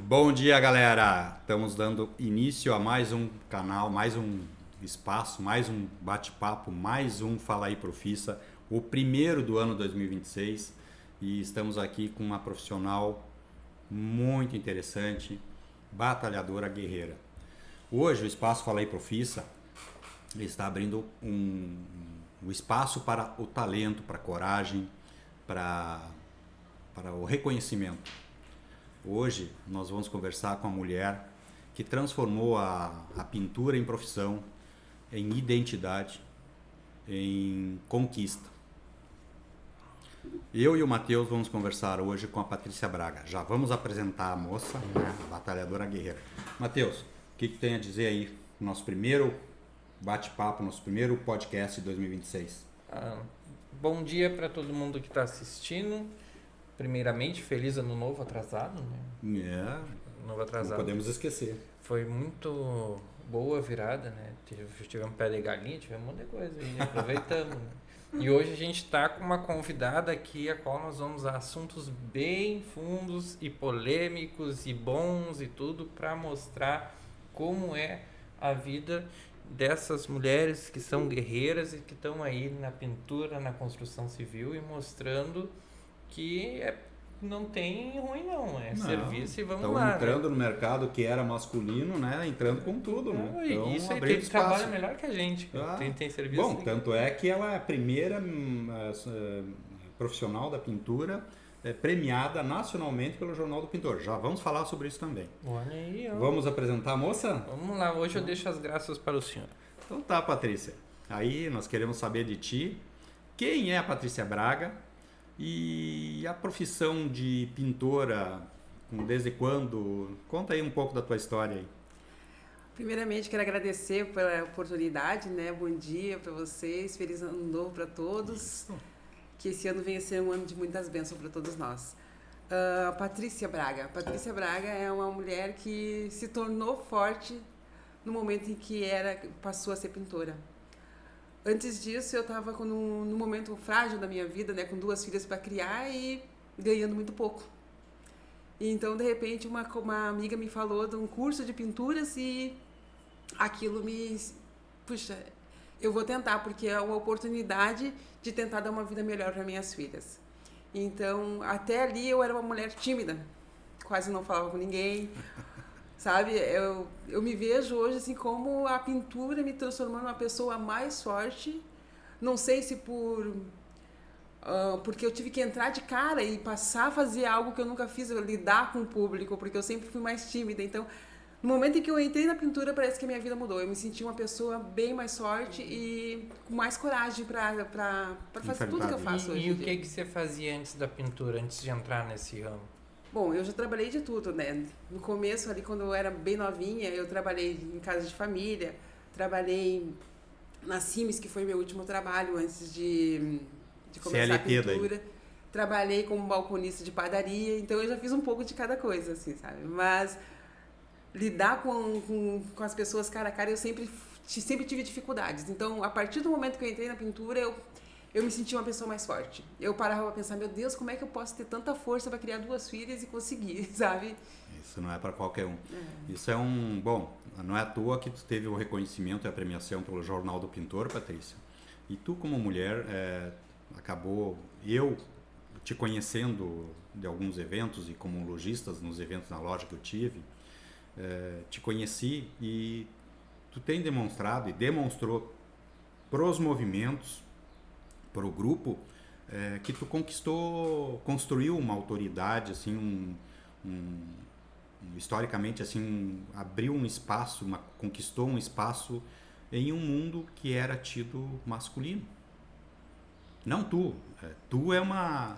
Bom dia, galera! Estamos dando início a mais um canal, mais um espaço, mais um bate-papo, mais um Fala aí Profissa, o primeiro do ano 2026, e estamos aqui com uma profissional muito interessante, batalhadora, guerreira. Hoje o espaço Fala aí Profissa está abrindo um espaço para o talento, para a coragem, para o reconhecimento. Hoje nós vamos conversar com a mulher que transformou a pintura em profissão, em identidade, em conquista. Eu e o Matheus vamos conversar hoje com a Patrícia Braga. Já vamos apresentar a moça, a batalhadora guerreira. Matheus, o que tem a dizer aí no nosso primeiro bate-papo, nosso primeiro podcast de 2026? Bom dia para todo mundo que está assistindo. Primeiramente, feliz ano novo atrasado, né? Novo atrasado. Não podemos esquecer. Foi muito boa a virada, né? Tivemos pé de galinha, tivemos um monte de coisa aí, aproveitamos, né? E hoje a gente está com uma convidada aqui, a qual nós vamos a assuntos bem fundos e polêmicos e bons e tudo, para mostrar como é a vida dessas mulheres que são guerreiras e que estão aí na pintura, na construção civil, e mostrando que não tem ruim não, serviço e vamos lá. Estão entrando no mercado que era masculino, né? Entrando com tudo, né? Então, isso aí tem trabalho melhor que a gente. Tem serviço. Bom, tanto é que ela é a primeira profissional da pintura premiada nacionalmente pelo Jornal do Pintor. Já vamos falar sobre isso também. Olha aí, ó. Vamos apresentar a moça? Vamos lá, hoje eu deixo as graças para o senhor. Então tá, Patrícia. Aí nós queremos saber de ti. Quem é a Patrícia Braga? E a profissão de pintora, desde quando? Conta aí um pouco da tua história aí. Primeiramente, quero agradecer pela oportunidade, né? Bom dia para vocês, feliz ano novo para todos. Isso. Que esse ano venha a ser um ano de muitas bênçãos para todos nós. Patrícia Braga. Patrícia Braga é uma mulher que se tornou forte no momento em que passou a ser pintora. Antes disso, eu estava num momento frágil da minha vida, né, com 2 filhas para criar e ganhando muito pouco. Então, de repente, uma amiga me falou de um curso de pinturas e aquilo puxa, eu vou tentar, porque é uma oportunidade de tentar dar uma vida melhor para minhas filhas. Então, até ali eu era uma mulher tímida, quase não falava com ninguém. Sabe, eu me vejo hoje assim como a pintura me transformando numa pessoa mais forte. Não sei se porque eu tive que entrar de cara e passar a fazer algo que eu nunca fiz, lidar com o público, porque eu sempre fui mais tímida. Então, no momento em que eu entrei na pintura, parece que a minha vida mudou. Eu me senti uma pessoa bem mais forte e com mais coragem para fazer tudo que eu faço hoje. E o que você fazia antes da pintura, antes de entrar nesse ramo? Bom, eu já trabalhei de tudo, né? No começo, ali, quando eu era bem novinha, eu trabalhei em casa de família, trabalhei na Simes, que foi meu último trabalho antes de começar a pintura. Daí. Trabalhei como balconista de padaria, então eu já fiz um pouco de cada coisa, assim, sabe? Mas lidar com as pessoas cara a cara, eu sempre tive dificuldades. Então, a partir do momento que eu entrei na pintura, eu me senti uma pessoa mais forte. Eu parava pra pensar, meu Deus, como é que eu posso ter tanta força para criar 2 filhas e conseguir, sabe? Isso não é para qualquer um. Isso é bom, não é à toa que tu teve o reconhecimento e a premiação pelo Jornal do Pintor, Patrícia. E tu, como mulher, acabou, eu te conhecendo de alguns eventos e como lojistas nos eventos na loja que eu tive, te conheci e tu tem demonstrado e demonstrou pros movimentos, para o grupo, que tu construiu uma autoridade, assim, historicamente, assim, abriu um espaço, conquistou um espaço em um mundo que era tido masculino. Não tu, tu é uma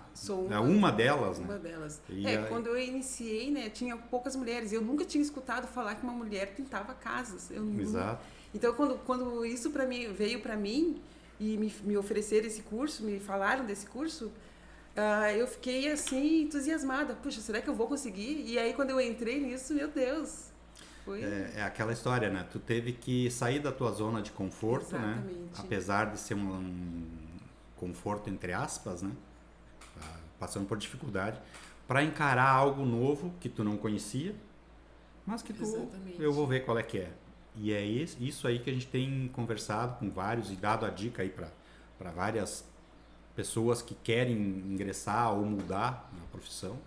delas, né? Uma delas. Quando eu iniciei, né, tinha poucas mulheres. Eu nunca tinha escutado falar que uma mulher pintava casas. Exato. Então, quando isso veio para mim, e me ofereceram esse curso, me falaram desse curso, eu fiquei assim entusiasmada. Puxa, será que eu vou conseguir? E aí quando eu entrei nisso, meu Deus, foi... É aquela história, né? Tu teve que sair da tua zona de conforto, exatamente, né? Apesar de ser um conforto entre aspas, né? Passando por dificuldade, para encarar algo novo que tu não conhecia, mas que Exatamente. eu vou ver qual é que é. E é isso aí que a gente tem conversado com vários e dado a dica aí para várias pessoas que querem ingressar ou mudar na profissão.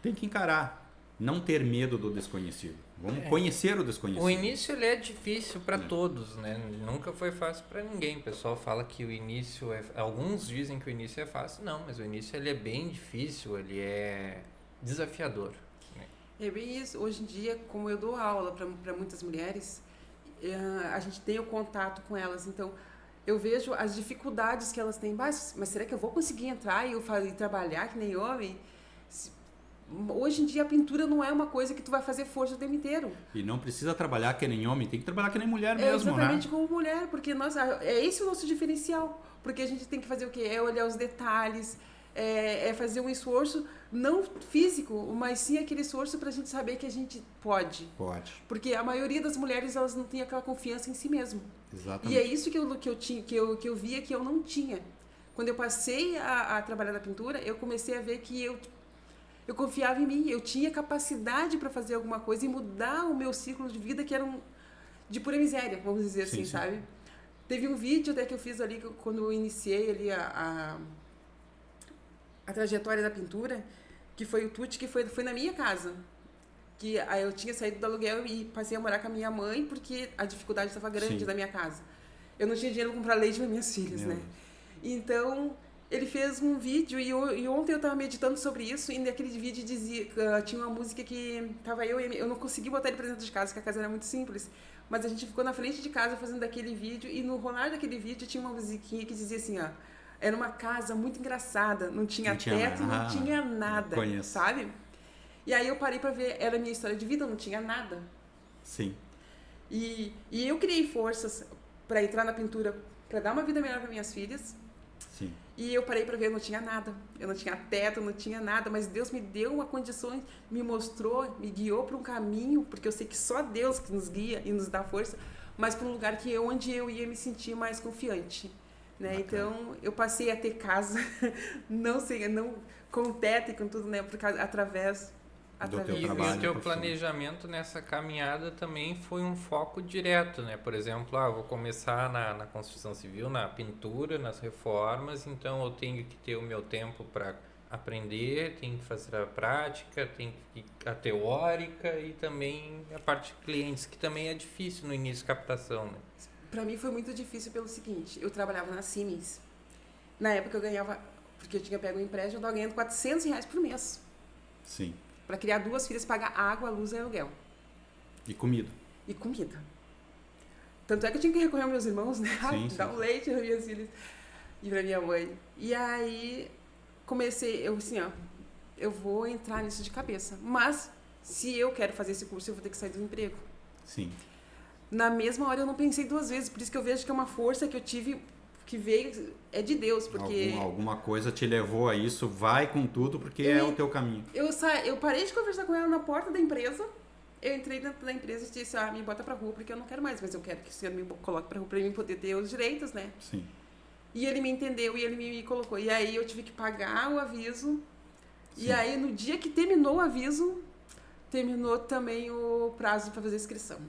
Tem que encarar, não ter medo do desconhecido. Vamos conhecer o desconhecido. O início ele é difícil para todos, né? Nunca foi fácil para ninguém. O pessoal fala que o início alguns dizem que o início é fácil, não, mas o início ele é bem difícil, ele é desafiador. Né? É bem isso. Hoje em dia, como eu dou aula para muitas mulheres, a gente tem o contato com elas, então eu vejo as dificuldades que elas têm. Mas será que eu vou conseguir entrar e trabalhar que nem homem? Hoje em dia a pintura não é uma coisa que tu vai fazer força o tempo inteiro. E não precisa trabalhar que nem homem, tem que trabalhar que nem mulher mesmo, exatamente né? como mulher, porque é esse o nosso diferencial. Porque a gente tem que fazer o quê? É olhar os detalhes, é fazer um esforço, não físico, mas sim aquele esforço para a gente saber que a gente pode. Pode. Porque a maioria das mulheres, elas não têm aquela confiança em si mesmo. Exatamente. E é isso que eu via que eu não tinha. Quando eu passei a trabalhar na pintura, eu comecei a ver que eu confiava em mim, eu tinha capacidade para fazer alguma coisa e mudar o meu ciclo de vida, que era de pura miséria, vamos dizer assim, sabe? Teve um vídeo até que eu fiz ali, quando eu iniciei ali a trajetória da pintura, que foi o Tuti, que foi na minha casa. Que aí eu tinha saído do aluguel e passei a morar com a minha mãe, porque a dificuldade estava grande na minha casa. Eu não tinha dinheiro para comprar leite para minhas filhas, né? Então, ele fez um vídeo e ontem eu estava meditando sobre isso e naquele vídeo dizia, tinha uma música que tava eu não consegui botar ele para dentro de casa, porque a casa era muito simples, mas a gente ficou na frente de casa fazendo aquele vídeo e no rolar daquele vídeo tinha uma musiquinha que dizia assim, ó, era uma casa muito engraçada, não tinha teto, não tinha nada, sabe? E aí eu parei para ver, era a minha história de vida, não tinha nada. Sim. E eu criei forças para entrar na pintura, para dar uma vida melhor para minhas filhas. Sim. E eu parei para ver, eu não tinha nada. Eu não tinha teto, não tinha nada, mas Deus me deu uma condição, me mostrou, me guiou para um caminho, porque eu sei que só Deus que nos guia e nos dá força, mas para um lugar onde eu ia me sentir mais confiante, né? Então, eu passei a ter casa, não com teto e com tudo, né, através do teu E trabalho, o teu planejamento nessa caminhada também foi um foco direto, né? Por exemplo, eu vou começar na construção civil, na pintura, nas reformas, então eu tenho que ter o meu tempo para aprender, tenho que fazer a prática, tenho que a teórica e também a parte de clientes, que também é difícil no início, captação, né? Para mim foi muito difícil pelo seguinte, eu trabalhava na Siemens. Na época eu ganhava, porque eu tinha pego um empréstimo, eu estava ganhando R$400 por mês. Sim. Para criar 2 filhas, pagar água, luz e aluguel. E comida. E comida. Tanto é que eu tinha que recorrer aos meus irmãos, né? Dar um leite para minhas filhas e para minha mãe. E aí comecei, eu vou entrar nisso de cabeça. Mas se eu quero fazer esse curso, eu vou ter que sair do emprego. Sim. Na mesma hora eu não pensei 2 vezes, por isso que eu vejo que é uma força que eu tive, que veio, é de Deus, porque... Alguma coisa te levou a isso, vai com tudo, porque é o teu caminho. Eu parei de conversar com ela na porta da empresa, eu entrei dentro da empresa e disse, me bota pra rua, porque eu não quero mais, mas eu quero que o senhor me coloque pra rua, pra mim poder ter os direitos, né? Sim. E ele me entendeu, e ele me colocou, e aí eu tive que pagar o aviso, e aí no dia que terminou o aviso, terminou também o prazo pra fazer a inscrição.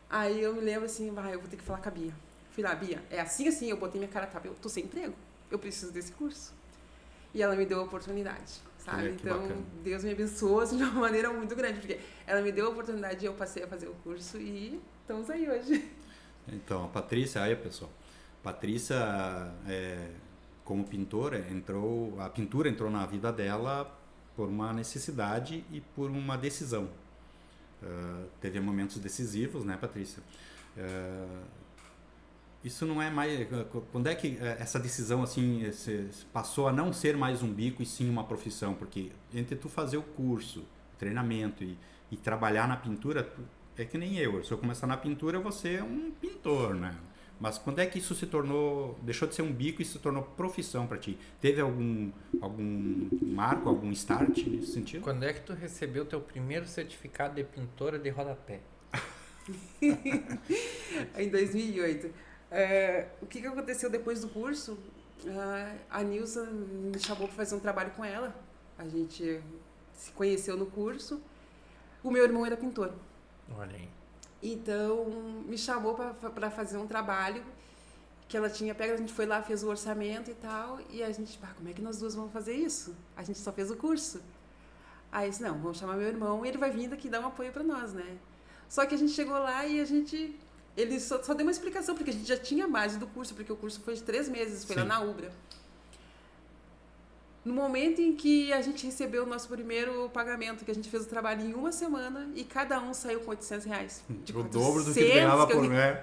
Aí eu me lembro assim, eu vou ter que falar com a Bia. Fui lá, Bia, é assim, eu botei minha cara a tapa, eu tô sem emprego, eu preciso desse curso. E ela me deu a oportunidade, sabe? Então, bacana. Deus me abençoou assim, de uma maneira muito grande, porque ela me deu a oportunidade e eu passei a fazer o curso e estamos aí hoje. Então, a Patrícia, aí pessoal, Patrícia, como pintora, a pintura entrou na vida dela por uma necessidade e por uma decisão. Teve momentos decisivos, né, Patrícia? Isso não é mais... Quando é que essa decisão assim passou a não ser mais um bico e sim uma profissão? Porque entre tu fazer o curso, treinamento e trabalhar na pintura, é que nem eu. Se eu começar na pintura, eu vou ser um pintor, né? Mas quando é que isso deixou de ser um bico e se tornou profissão para ti? Teve algum marco, algum start nesse sentido? Quando é que tu recebeu teu primeiro certificado de pintora de rodapé? Em 2008. O que aconteceu depois do curso? A Nilza me chamou para fazer um trabalho com ela. A gente se conheceu no curso. O meu irmão era pintor. Olha aí. Então, me chamou para fazer um trabalho que ela tinha pego, a gente foi lá, fez o orçamento e tal, e a gente, como é que nós duas vamos fazer isso? A gente só fez o curso. Aí eu disse, não, vamos chamar meu irmão e ele vai vir daqui dar um apoio para nós, né? Só que a gente chegou lá e ele só deu uma explicação, porque a gente já tinha a base do curso, porque o curso foi de 3 meses, foi lá na Ubra. No momento em que a gente recebeu o nosso primeiro pagamento, que a gente fez o trabalho em 1 semana e cada um saiu com R$800. Tipo, o dobro do que ganhava por mês.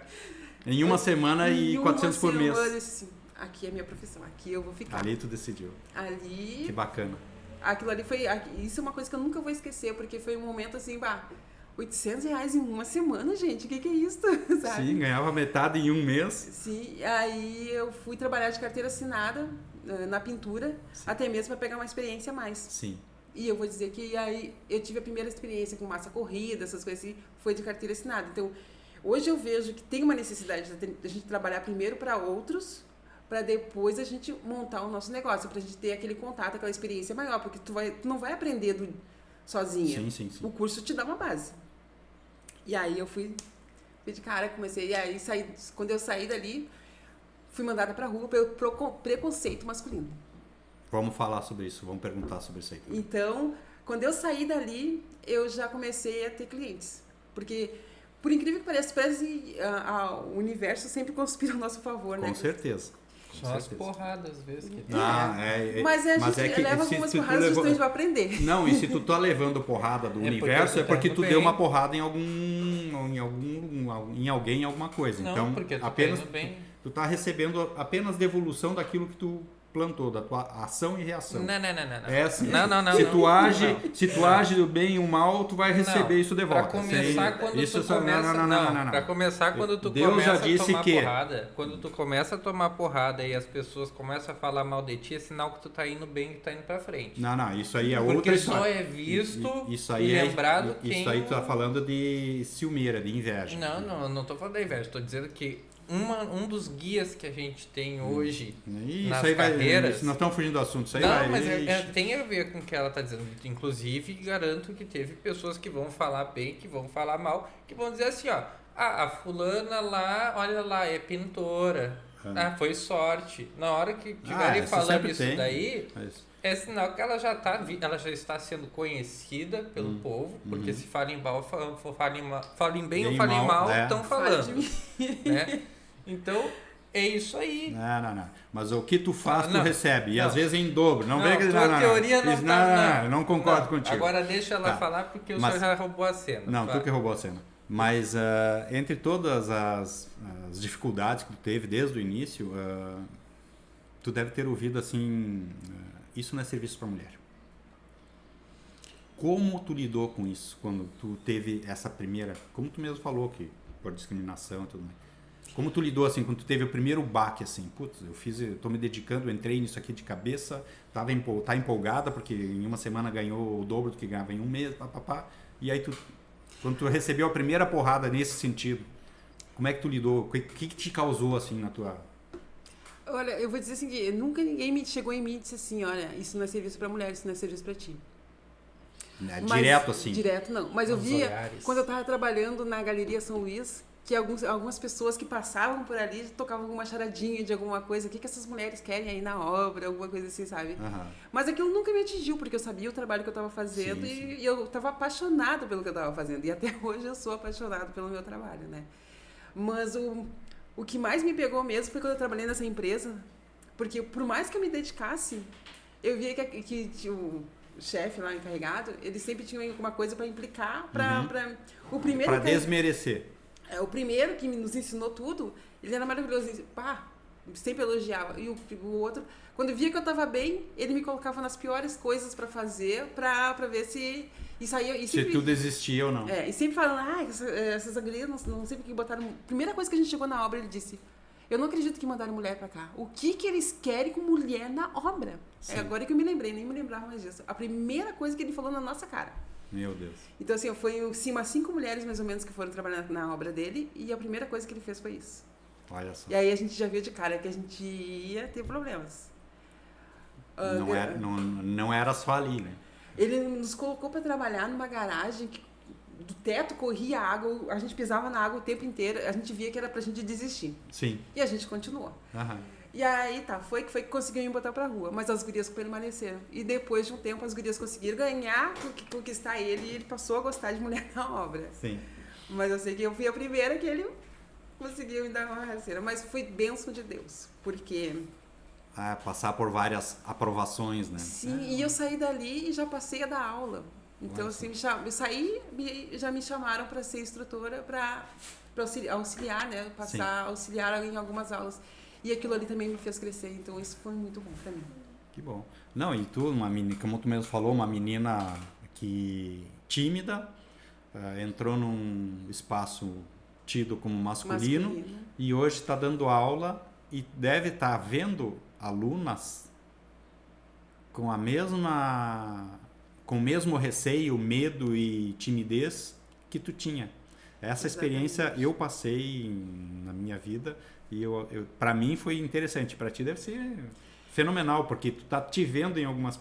Em 1 semana e 400 por mês. Eu disse assim, aqui é a minha profissão, aqui eu vou ficar. Ali tu decidiu. Ali... Que bacana. Aquilo ali foi... Isso é uma coisa que eu nunca vou esquecer, porque foi um momento assim, R$800 em 1 semana, gente, o que é isso? Sabe? Sim, ganhava metade em 1 mês. Sim, aí eu fui trabalhar de carteira assinada na pintura, até mesmo para pegar uma experiência a mais. Sim. E eu vou dizer que aí eu tive a primeira experiência com massa corrida, essas coisas assim, foi de carteira assinada. Então, hoje eu vejo que tem uma necessidade de a gente trabalhar primeiro para outros, para depois a gente montar o nosso negócio, para a gente ter aquele contato, aquela experiência maior, porque tu não vai aprender sozinha. Sim. O curso te dá uma base. E aí eu fui de cara, comecei, e aí quando eu saí dali, fui mandada pra rua pelo preconceito masculino. Vamos falar sobre isso, vamos perguntar sobre isso aí também. Então, quando eu saí dali, eu já comecei a ter clientes. Porque, por incrível que pareça, o universo sempre conspira ao nosso favor, né? Com certeza. Só as porradas, às vezes. Que Mas a gente leva algumas porradas justamente pra aprender. Não, e se tu tá levando porrada do universo, é porque tu deu uma porrada em alguém, em alguma coisa. Não, então, porque tu apenas tá indo bem. tu tá recebendo apenas devolução daquilo que tu plantou, da tua ação e reação. Não. É assim. Não. Se tu age do bem ou mal, tu vai receber isso de volta. Pra começar, quando isso tu começa... não. Pra começar, quando tu Deus começa já disse a tomar que... porrada, quando tu começa a tomar porrada e as pessoas começam a falar mal de ti, é sinal que tu tá indo bem, que tá indo pra frente. Não, isso aí é porque outra história. Porque só é visto isso aí e lembrado Isso aí tu tá falando de ciumeira, de inveja. Não tô falando da inveja, tô dizendo que um dos guias que a gente tem hoje isso nas aí carreiras... Nós estamos fugindo do assunto, isso aí não, vai... mas tem a ver com o que ela está dizendo. Inclusive, garanto que teve pessoas que vão falar bem, que vão falar mal, que vão dizer assim, ó, a fulana lá, olha lá, é pintora. Foi sorte. Na hora que estiverem falando isso daí, é sinal que ela já está sendo conhecida pelo povo, porque se falem mal, falem bem ou falem mal, estão falando. Né? Então, é isso aí. Não. Mas o que tu faz, tu recebe. E às vezes em dobro. Não vê que... teoria não tá... Não concordo contigo. Agora deixa ela falar, porque o senhor já roubou a cena. Não, tu que roubou a cena. Mas entre todas as dificuldades que tu teve desde o início, tu deve ter ouvido assim, isso não é serviço para mulher. Como tu lidou com isso quando tu teve essa primeira, como tu mesmo falou que por discriminação e tudo mais. Como tu lidou assim, quando tu teve o primeiro baque assim, putz, eu tô me dedicando, eu entrei nisso aqui de cabeça, tá empolgada porque em 1 semana ganhou o dobro do que ganhava em 1 mês, e aí quando tu recebeu a primeira porrada nesse sentido, como é que tu lidou? O que te causou assim na tua... Olha, eu vou dizer assim, que nunca ninguém chegou em mim e disse assim, olha, isso não é serviço para mulher, isso não é serviço para ti. Direto assim? Direto não, mas eu via, quando eu tava trabalhando na Galeria São Luís, que algumas pessoas que passavam por ali tocavam alguma charadinha de alguma coisa, o que essas mulheres querem aí na obra, alguma coisa assim, sabe? Mas aquilo nunca me atingiu, porque eu sabia o trabalho que eu estava fazendo e eu estava apaixonada pelo que eu estava fazendo, e até hoje eu sou apaixonada pelo meu trabalho, né? Mas o que mais me pegou mesmo foi quando eu trabalhei nessa empresa, porque por mais que eu me dedicasse, eu via que o chefe lá encarregado, ele sempre tinha alguma coisa para implicar, para desmerecer. O primeiro que nos ensinou tudo, ele era maravilhoso, sempre elogiava. E o outro, quando via que eu estava bem, ele me colocava nas piores coisas para fazer, para ver se saía. E sempre, se tu desistia ou não. E sempre falando, essas agulhas não sei porque botaram. Primeira coisa que a gente chegou na obra, ele disse: eu não acredito que mandaram mulher para cá. O que eles querem com mulher na obra? Agora que eu me lembrei, nem me lembrava mais disso. A primeira coisa que ele falou na nossa cara. Meu Deus. Então, assim, foi umas 5 mulheres, mais ou menos, que foram trabalhar na obra dele, e a primeira coisa que ele fez foi isso. Olha só. E aí a gente já viu de cara que a gente ia ter problemas. Não era só ali, né? Ele nos colocou para trabalhar numa garagem do teto corria água, a gente pisava na água o tempo inteiro, a gente via que era pra gente desistir. Sim. E a gente continuou. Aham. E aí, foi que conseguiu me botar pra rua. Mas as gurias permaneceram. E depois de um tempo, as gurias conseguiram ganhar, conquistar ele, e ele passou a gostar de mulher na obra. Sim. Mas eu sei que eu fui a primeira que ele conseguiu me dar uma rasteira. Mas foi bênção de Deus, porque... Passar por várias aprovações, né? Sim, e eu saí dali e já passei a dar aula. Então, Olha assim, eu saí, já me chamaram para ser instrutora, para auxiliar, né? Passar, auxiliar em algumas aulas. E aquilo ali também me fez crescer, então isso foi muito bom para mim. Que bom. Não, e tu, uma menina, como tu mesmo falou, uma menina que tímida, entrou num espaço tido como masculino. E hoje está dando aula e deve estar vendo alunas com a mesma, com o mesmo receio, medo e timidez que tu tinha. Essa experiência eu passei na minha vida e para mim foi interessante. Para ti deve ser fenomenal, porque tu tá te vendo em algumas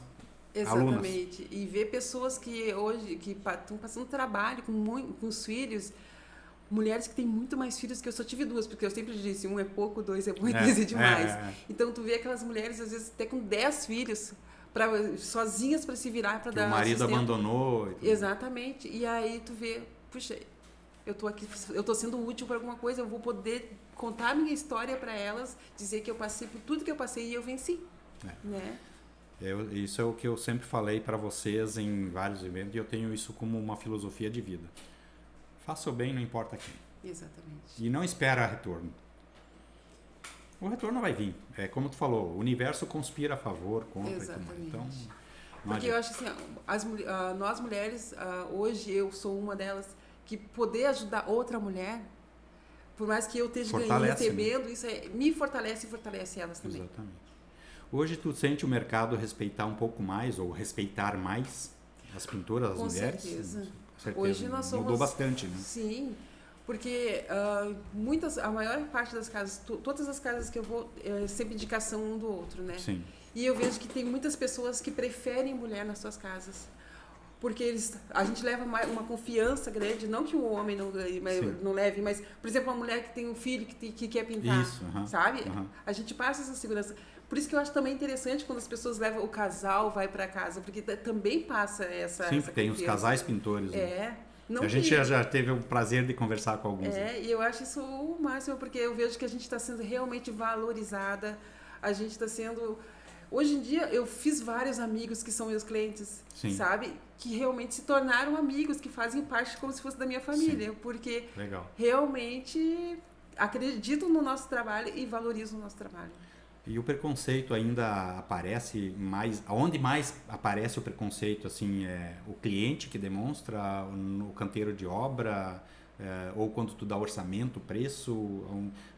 alunas. Exatamente. E ver pessoas que hoje estão passando trabalho com os filhos, mulheres que têm muito mais filhos que eu. Só tive 2, porque eu sempre disse, 1 é pouco, 2 é muito, 3 é demais. Então tu vê aquelas mulheres às vezes até com 10 filhos, sozinhas para se virar, para dar o marido assistência. abandonou. Exatamente. E aí tu vê, puxa, eu tô aqui, eu tô sendo útil para alguma coisa, eu vou poder contar a minha história para elas, dizer que eu passei por tudo que eu passei e eu venci, né? Isso é o que eu sempre falei para vocês em vários eventos e eu tenho isso como uma filosofia de vida. Faça o bem, não importa quem. Exatamente. E não espera retorno. O retorno vai vir. É como tu falou, o universo conspira a favor, contra e tudo mais. Então, porque eu acho assim, nós mulheres, hoje eu sou uma delas, que poder ajudar outra mulher, por mais que eu esteja recebendo, né? Isso me fortalece e fortalece elas também. Exatamente. Hoje tu sente o mercado respeitar um pouco mais ou respeitar mais as pinturas, as mulheres? Com certeza. Hoje nós somos... Mudou bastante, né? Sim, porque a maior parte das casas, todas as casas que eu vou, é sempre indicação um do outro, né? Sim. E eu vejo que tem muitas pessoas que preferem mulher nas suas casas. Porque a gente leva uma confiança grande, não que o homem não leve, mas, por exemplo, uma mulher que tem um filho que quer pintar, sabe? A gente passa essa segurança. Por isso que eu acho também interessante quando as pessoas levam o casal, vai para casa, porque também passa essa Sim, tem os casais pintores. Né? A gente já teve o prazer de conversar com alguns. E eu acho isso o máximo, porque eu vejo que a gente está sendo realmente valorizada, a gente está sendo... Hoje em dia, eu fiz vários amigos que são meus clientes, sabe? Que realmente se tornaram amigos, que fazem parte como se fosse da minha família. Porque realmente acreditam no nosso trabalho e valorizam o nosso trabalho. E o preconceito ainda aparece mais... Onde mais aparece o preconceito? Assim, o cliente que demonstra no canteiro de obra, ou quando tu dá orçamento, preço...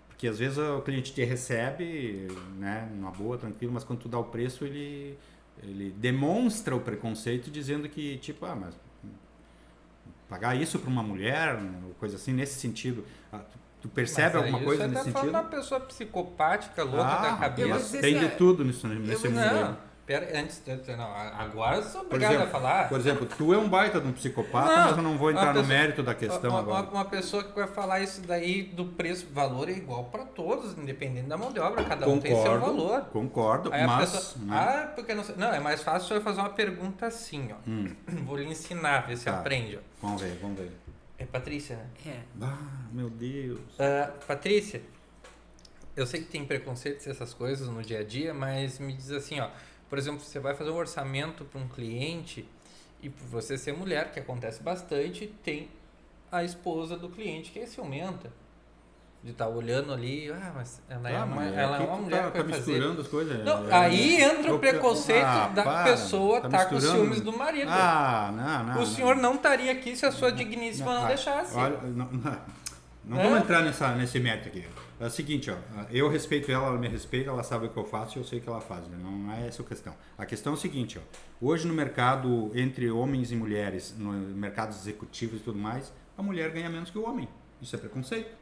Porque às vezes o cliente te recebe, né, numa boa, tranquilo, mas quando tu dá o preço, ele demonstra o preconceito dizendo que, tipo, mas pagar isso para uma mulher, coisa assim, nesse sentido. Tu percebe alguma coisa nesse sentido? Você tá falando de uma pessoa psicopática, louca da cabeça. Tem de tudo nesse mundo aí. Agora eu sou obrigado a falar. Por exemplo, tu é um baita de um psicopata, mas eu não vou entrar no mérito da questão agora. Uma pessoa que vai falar isso daí do preço, valor é igual para todos, independente da mão de obra, cada um tem seu valor. Concordo, aí mas... Pessoa, porque não, é mais fácil eu fazer uma pergunta assim, ó. Vou lhe ensinar, ver se aprende. Ó. Vamos ver. É Patrícia, né? Meu Deus. Patrícia, eu sei que tem preconceitos e essas coisas no dia a dia, mas me diz assim, ó. Por exemplo, você vai fazer um orçamento para um cliente e por você ser mulher, que acontece bastante, tem a esposa do cliente que é ciumenta. De estar olhando ali, mas ela é uma mulher que vai fazer... misturando as coisas. Não, aí entra o preconceito da pessoa estar com ciúmes do marido. Não. O senhor não estaria aqui se a sua digníssima não deixasse. Olha, não vamos entrar nesse mérito aqui. É o seguinte, eu respeito ela me respeita, ela sabe o que eu faço e eu sei o que ela faz. Né? Não é essa a questão. A questão é o seguinte, hoje no mercado, entre homens e mulheres, no mercado executivo e tudo mais, a mulher ganha menos que o homem. Isso é preconceito.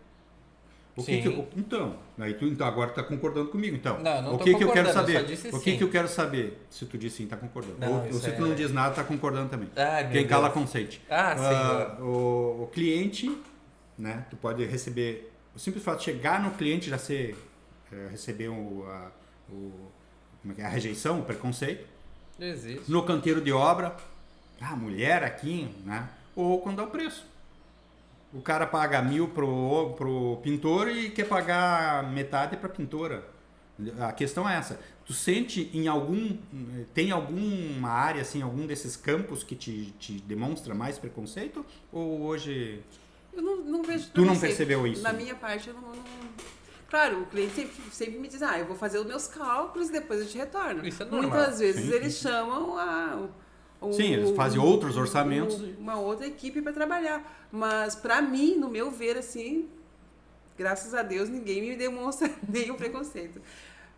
Então, aí tu agora está concordando comigo. Então, Não o que eu quero concordando, saber? eu só disse O que sim. eu quero saber? Se tu diz sim, está concordando. Não, Ou isso se tu não diz nada, está concordando também. Ai, meu Quem cala Deus. consente. Sim. O cliente, né? Tu pode receber. O simples fato de chegar no cliente já receber como é que é? A rejeição, o preconceito. Existe. No canteiro de obra, mulher aqui, né? Ou quando dá o preço. O cara paga 1.000 pro pintor e quer pagar metade para a pintora. A questão é essa. Tu sente tem alguma área, assim, algum desses campos que te demonstra mais preconceito? Ou hoje Eu não vejo tu não preconceito. percebeu isso? Na minha parte, eu não... Claro, o cliente sempre me diz, eu vou fazer os meus cálculos e depois eu te retorno. Isso é normal. Muitas vezes Sim, eles chamam Sim, eles fazem outros orçamentos. uma outra equipe para trabalhar. Mas para mim, no meu ver, assim, graças a Deus, ninguém me demonstra nenhum preconceito.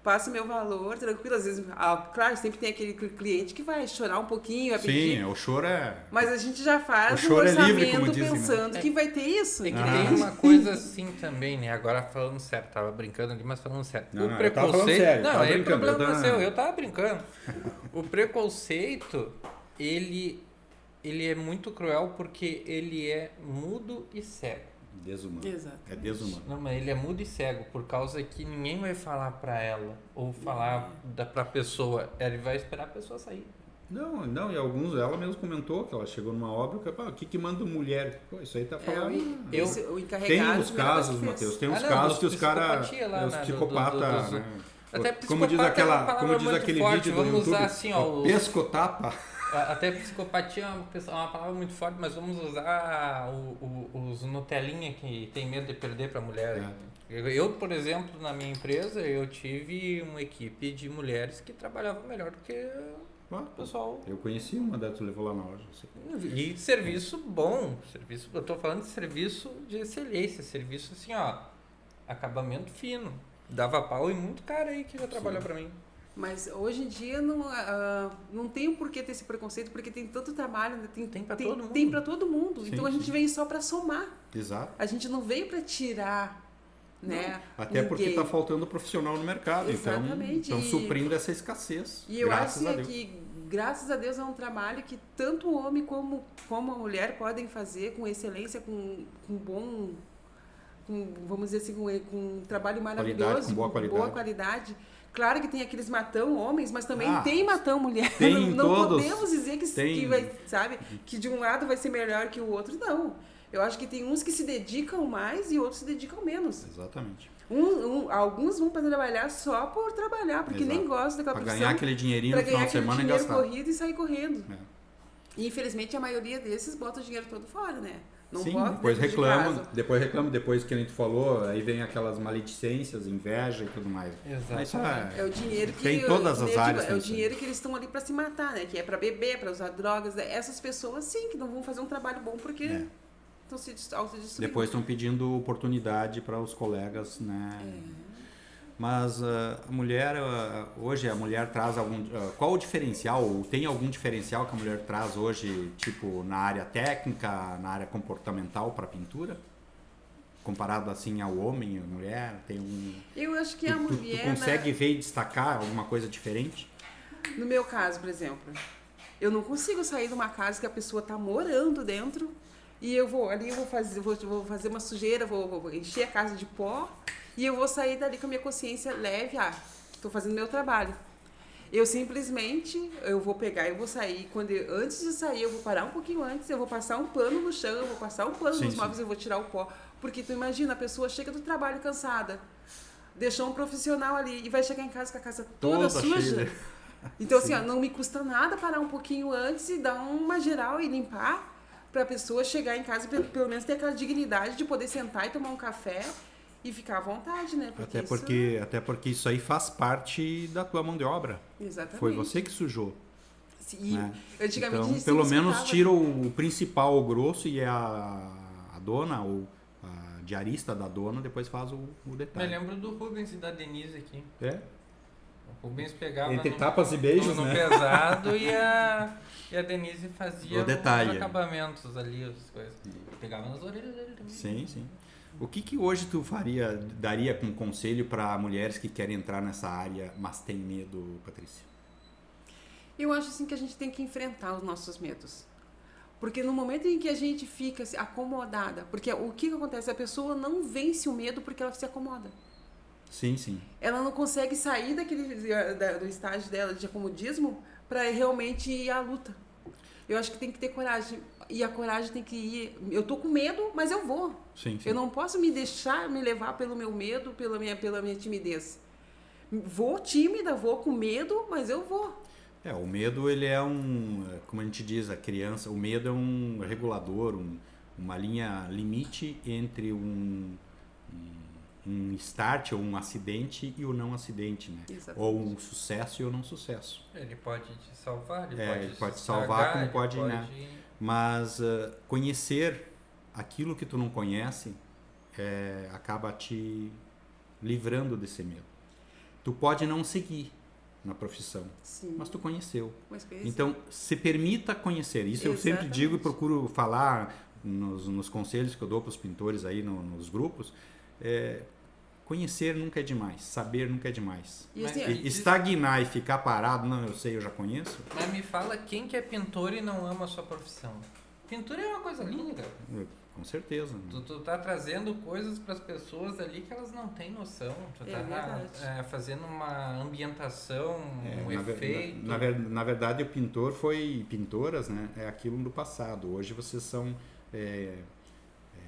Passo o meu valor, tranquilo. Às vezes, claro, sempre tem aquele cliente que vai chorar um pouquinho, vai pedir. Sim, o choro é... Mas a gente já faz O um choro é orçamento livre, como dizem, né? pensando que vai ter isso. É que entende? tem uma coisa assim também, né? Agora falando sério, tava brincando ali, mas falando sério. Não, O eu tava falando preconceito. sério, Não, tava é brincando, problema seu, eu tava brincando. O preconceito, ele é muito cruel porque ele é mudo e cego. Desumano. Exato. É desumano. Não, mas ele é mudo e cego por causa que ninguém vai falar pra ela ou falar pra pessoa. Ele vai esperar a pessoa sair. Não, e ela mesmo comentou que ela chegou numa obra que, o que manda mulher? Pô, isso aí tá falando. O encarregado, Tem os a primeira coisa casos, que fez. Matheus, tem os não, casos dos que os caras. psicopatia lá, Os né, psicopatas, né? Até Como diz psicopata é uma palavra como diz muito aquele forte, vídeo do vamos YouTube, usar assim, ó, pescotapa. Até psicopatia é uma palavra muito forte, mas vamos usar os Nutelinha que tem medo de perder para mulher. Eu, por exemplo, na minha empresa, eu tive uma equipe de mulheres que trabalhavam melhor do que o pessoal. Eu conheci uma delas, tu levou lá na loja. E serviço bom, eu tô falando de serviço de excelência, serviço assim, ó, acabamento fino. Dava pau e muito cara aí que já trabalhou para mim. Mas hoje em dia não tem por que ter esse preconceito, porque tem tanto trabalho, né? Tem para todo mundo. Tem para todo mundo. Sim, então a gente veio só para somar. Exato. A gente não veio para tirar, né? Até porque está faltando profissional no mercado. Exatamente. Então suprindo essa escassez. E eu acho que, graças a Deus, é um trabalho que tanto o homem como a mulher podem fazer com excelência, com bom... vamos dizer assim, com um trabalho maravilhoso, com boa qualidade. Claro que tem aqueles matão homens, mas também tem matão mulher. Tem não todos. podemos dizer que vai, sabe, que de um lado vai ser melhor que o outro, não. Eu acho que tem uns que se dedicam mais e outros se dedicam menos. Exatamente. Alguns vão para trabalhar só por trabalhar, porque nem gostam daquela profissão. Para ganhar aquele dinheirinho no final de semana e gastar. Corrido e sair correndo. E infelizmente a maioria desses bota o dinheiro todo fora, né? Não sim, bota depois reclama, depois que a gente falou, aí vem aquelas maledicências, inveja e tudo mais. Exato. É o dinheiro que tem todas as áreas. É o dinheiro que eles estão ali para se matar, né? Que é para beber, para usar drogas. Essas pessoas sim que não vão fazer um trabalho bom porque estão se autodestruindo. Depois estão pedindo oportunidade para os colegas, né? Mas a mulher, hoje a mulher traz algum... qual o diferencial? Ou tem algum diferencial que a mulher traz hoje, tipo, na área técnica, na área comportamental para pintura? Comparado assim ao homem e à mulher? Eu acho que a mulher... Tu consegue ver e destacar alguma coisa diferente? No meu caso, por exemplo, eu não consigo sair de uma casa que a pessoa está morando dentro e eu vou fazer uma sujeira, vou encher a casa de pó. E eu vou sair dali com a minha consciência leve, estou fazendo meu trabalho. Eu simplesmente, eu vou pegar e vou sair, antes de sair, eu vou parar um pouquinho antes, eu vou passar um pano no chão, eu vou passar um pano nos móveis, eu vou tirar o pó. Porque tu imagina, a pessoa chega do trabalho cansada, deixou um profissional ali e vai chegar em casa com a casa toda suja. Então assim, não me custa nada parar um pouquinho antes e dar uma geral e limpar, para a pessoa chegar em casa e pelo menos ter aquela dignidade de poder sentar e tomar um café e ficar à vontade, né? Até porque isso aí faz parte da tua mão de obra. Exatamente. Foi você que sujou. Sim. Né? Antigamente então, pelo menos tira o principal, o grosso, e a dona ou a diarista da dona depois faz o detalhe. Me lembro do Rubens e da Denise aqui. O Rubens pegava entre tapas e beijos, no né? pesado e a Denise fazia o detalhe. Os acabamentos ali, as coisas. Pegava nas orelhas dele também. Sim. O que hoje tu daria como conselho para mulheres que querem entrar nessa área, mas têm medo, Patrícia? Eu acho assim que a gente tem que enfrentar os nossos medos. Porque no momento em que a gente fica acomodada, porque o que acontece? A pessoa não vence o medo porque ela se acomoda. Sim, sim. Ela não consegue sair do estágio dela de acomodismo para realmente ir à luta. Eu acho que tem que ter coragem. E a coragem tem que ir... Eu tô com medo, mas eu vou. Sim, sim. Eu não posso me deixar me levar pelo meu medo, pela minha timidez. Vou tímida, vou com medo, mas eu vou. O medo, ele é como a gente diz, a criança, o medo é um regulador, uma linha limite entre um start ou um acidente e o não acidente, né? Exatamente. Ou um sucesso e o não sucesso. Ele pode te salvar, ele pode te salvar, como pode, né? Mas conhecer aquilo que tu não conhece acaba te livrando desse medo. Tu pode não seguir na profissão, sim, mas tu conheceu. Então, se permita conhecer. Isso eu sempre Exatamente. digo e procuro falar nos conselhos que eu dou para os pintores aí nos grupos. Conhecer nunca é demais, saber nunca é demais. E assim, Estagnar e ficar parado, não, eu sei, eu já conheço. Mas me fala, quem que é pintor e não ama a sua profissão? Pintura é uma coisa linda, cara. Com certeza. Tu tá trazendo coisas para as pessoas ali que elas não têm noção. Tu tá fazendo uma ambientação, um efeito. Na verdade, o pintor pintoras, né? É aquilo do passado. Hoje vocês são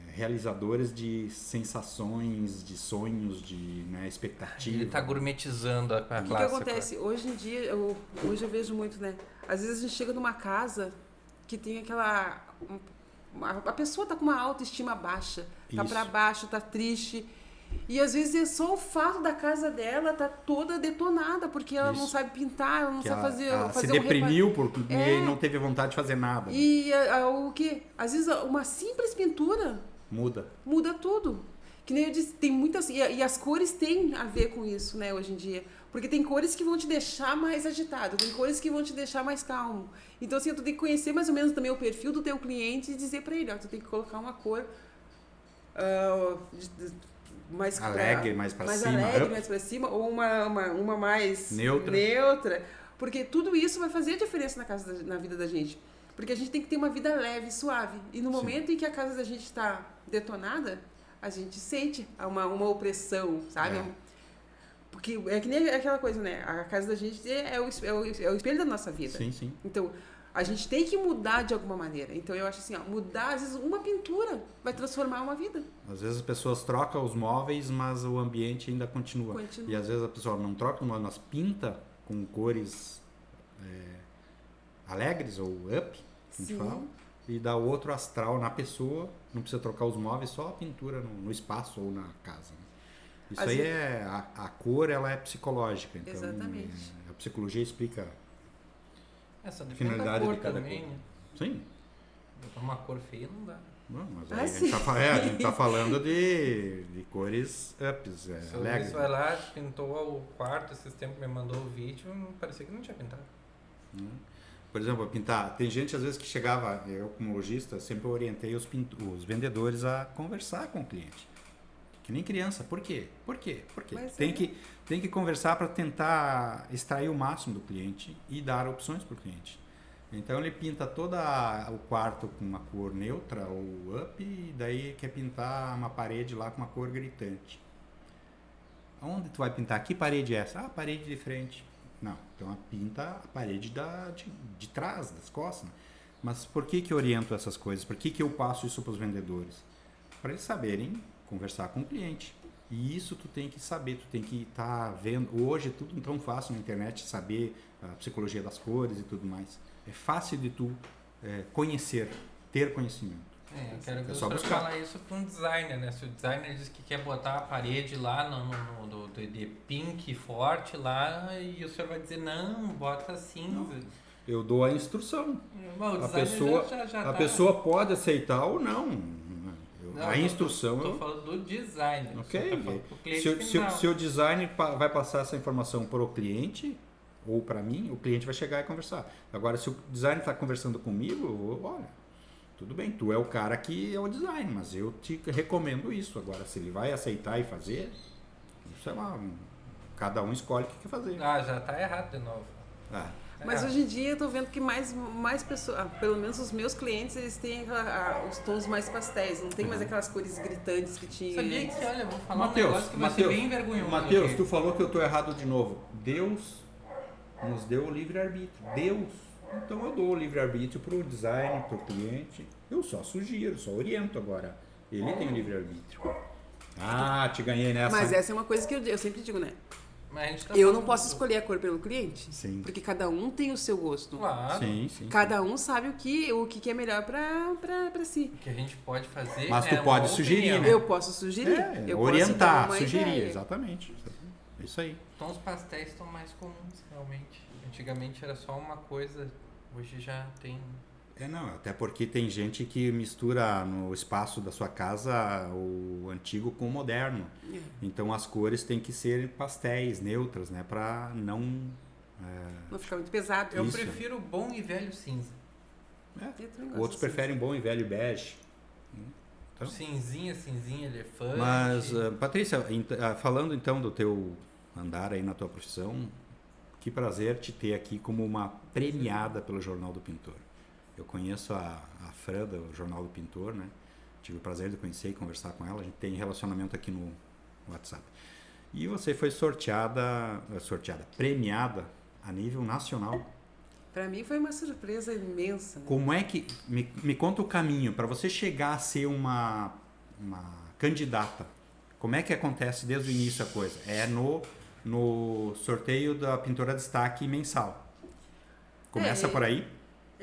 realizadores de sensações, de sonhos, de expectativa. Ele tá gourmetizando a classe. O que acontece? Hoje em dia, hoje eu vejo muito, né? Às vezes a gente chega numa casa que tem aquela... A pessoa tá com uma autoestima baixa, tá para baixo, tá triste. E às vezes é só o fato da casa dela tá toda detonada, porque ela não sabe pintar, ela não sabe fazer se deprimiu porque não teve vontade de fazer nada. E o que? Às vezes uma simples pintura muda tudo. Que nem eu disse, tem muitas... E as cores têm a ver com isso, né, hoje em dia. Porque tem cores que vão te deixar mais agitado, tem cores que vão te deixar mais calmo. Então, assim, tu tem que conhecer mais ou menos também o perfil do teu cliente e dizer pra ele, tu tem que colocar uma cor mais alegre, mais pra cima. Alegre, mais pra cima, ou uma mais neutra. Porque tudo isso vai fazer diferença na vida da gente. Porque a gente tem que ter uma vida leve, suave. E no momento em que a casa da gente está detonada, a gente sente uma opressão, sabe? Porque é que nem aquela coisa, né? A casa da gente é o espelho da nossa vida. Sim, sim. Então, a gente tem que mudar de alguma maneira. Então, eu acho assim, mudar, às vezes, uma pintura vai transformar uma vida. Às vezes as pessoas trocam os móveis, mas o ambiente ainda continua. E às vezes a pessoa não troca, mas pinta com cores alegres ou up, a gente fala, e dá outro astral na pessoa. Não precisa trocar os móveis, só a pintura no espaço ou na casa. Isso aí a cor, ela é psicológica. Então, exatamente. A psicologia explica a finalidade cor de cada também, cor. Né? Sim. Uma cor feia não dá. Não, mas aí a gente tá falando de cores ups, alegres. Você vai lá, pintou o quarto esses tempos, me mandou o vídeo, parecia que não tinha pintado. Por exemplo, pintar. Tem gente às vezes que chegava, eu como lojista, sempre orientei os vendedores a conversar com o cliente. Que nem criança. Por quê? Por quê? Tem que conversar para tentar extrair o máximo do cliente e dar opções para o cliente. Então ele pinta todo o quarto com uma cor neutra ou up e daí quer pintar uma parede lá com uma cor gritante. Onde tu vai pintar? Que parede é essa? A parede de frente. Não, então pinta a parede de trás, das costas. Mas por que eu oriento essas coisas? Por que eu passo isso para os vendedores? Para eles saberem conversar com o cliente. E isso tu tem que saber, tu tem que estar vendo. Hoje é tudo tão fácil na internet, saber a psicologia das cores e tudo mais. É fácil de tu conhecer, ter conhecimento. Eu quero ver o senhor falar isso para um designer, né? Se o designer diz que quer botar a parede lá de pink forte lá e o senhor vai dizer, não, bota cinza. Não, eu dou a instrução. Bom, a pessoa pode aceitar ou não. A instrução... Estou falando do designer. Ok. Se o designer vai passar essa informação para o cliente ou para mim, o cliente vai chegar e conversar. Agora, se o designer está conversando comigo, olha... tudo bem, tu é o cara que é o design, mas eu te recomendo isso. Agora, se ele vai aceitar e fazer, sei lá, cada um escolhe o que quer fazer. Já tá errado de novo. Mas hoje em dia eu tô vendo que mais pessoas, pelo menos os meus clientes, eles têm os tons mais pastéis, não tem mais aquelas cores gritantes que tinha. Sabia que, olha, vou falar Mateus, um negócio que vai ser bem vergonhoso. Mateus, aqui. tu falou que eu tô errado de novo. Deus nos deu o livre-arbítrio. Deus. Então eu dou o livre-arbítrio pro design, pro cliente. Eu só sugiro, só oriento agora. Ele tem o livre-arbítrio. Te ganhei nessa. Mas essa é uma coisa que eu sempre digo, né? Mas a gente tá Eu não falando posso escolher a cor pelo cliente. Sim. Porque cada um tem o seu gosto. Claro. Sim. Cada um sabe o que é melhor pra si. O que a gente pode fazer Mas tu uma pode opinião. sugerir, né? Eu posso sugerir. Eu posso dar orientar, uma sugerir, ideia. exatamente. É isso aí. Tons pastéis estão mais comuns, realmente. Antigamente era só uma coisa, hoje já tem... Não, até porque tem gente que mistura no espaço da sua casa o antigo com o moderno. Então as cores têm que ser pastéis, neutras, né? Pra não... Não ficar muito pesado. Eu Isso. prefiro bom e velho cinza. Eu também gosto Outros assim. preferem bom e velho bege. Então. Cinzinha, elefante. Mas, Patrícia, falando então do teu andar aí na tua profissão, que prazer te ter aqui como uma premiada pelo Jornal do Pintor. Eu conheço a Fran do Jornal do Pintor, né? Tive o prazer de conhecer e conversar com ela. A gente tem relacionamento aqui no WhatsApp. E você foi premiada a nível nacional. Pra mim foi uma surpresa imensa. Né? Como é que... Me conta o caminho para você chegar a ser uma candidata. Como é que acontece desde o início a coisa? É no sorteio da Pintora Destaque mensal. Começa por aí.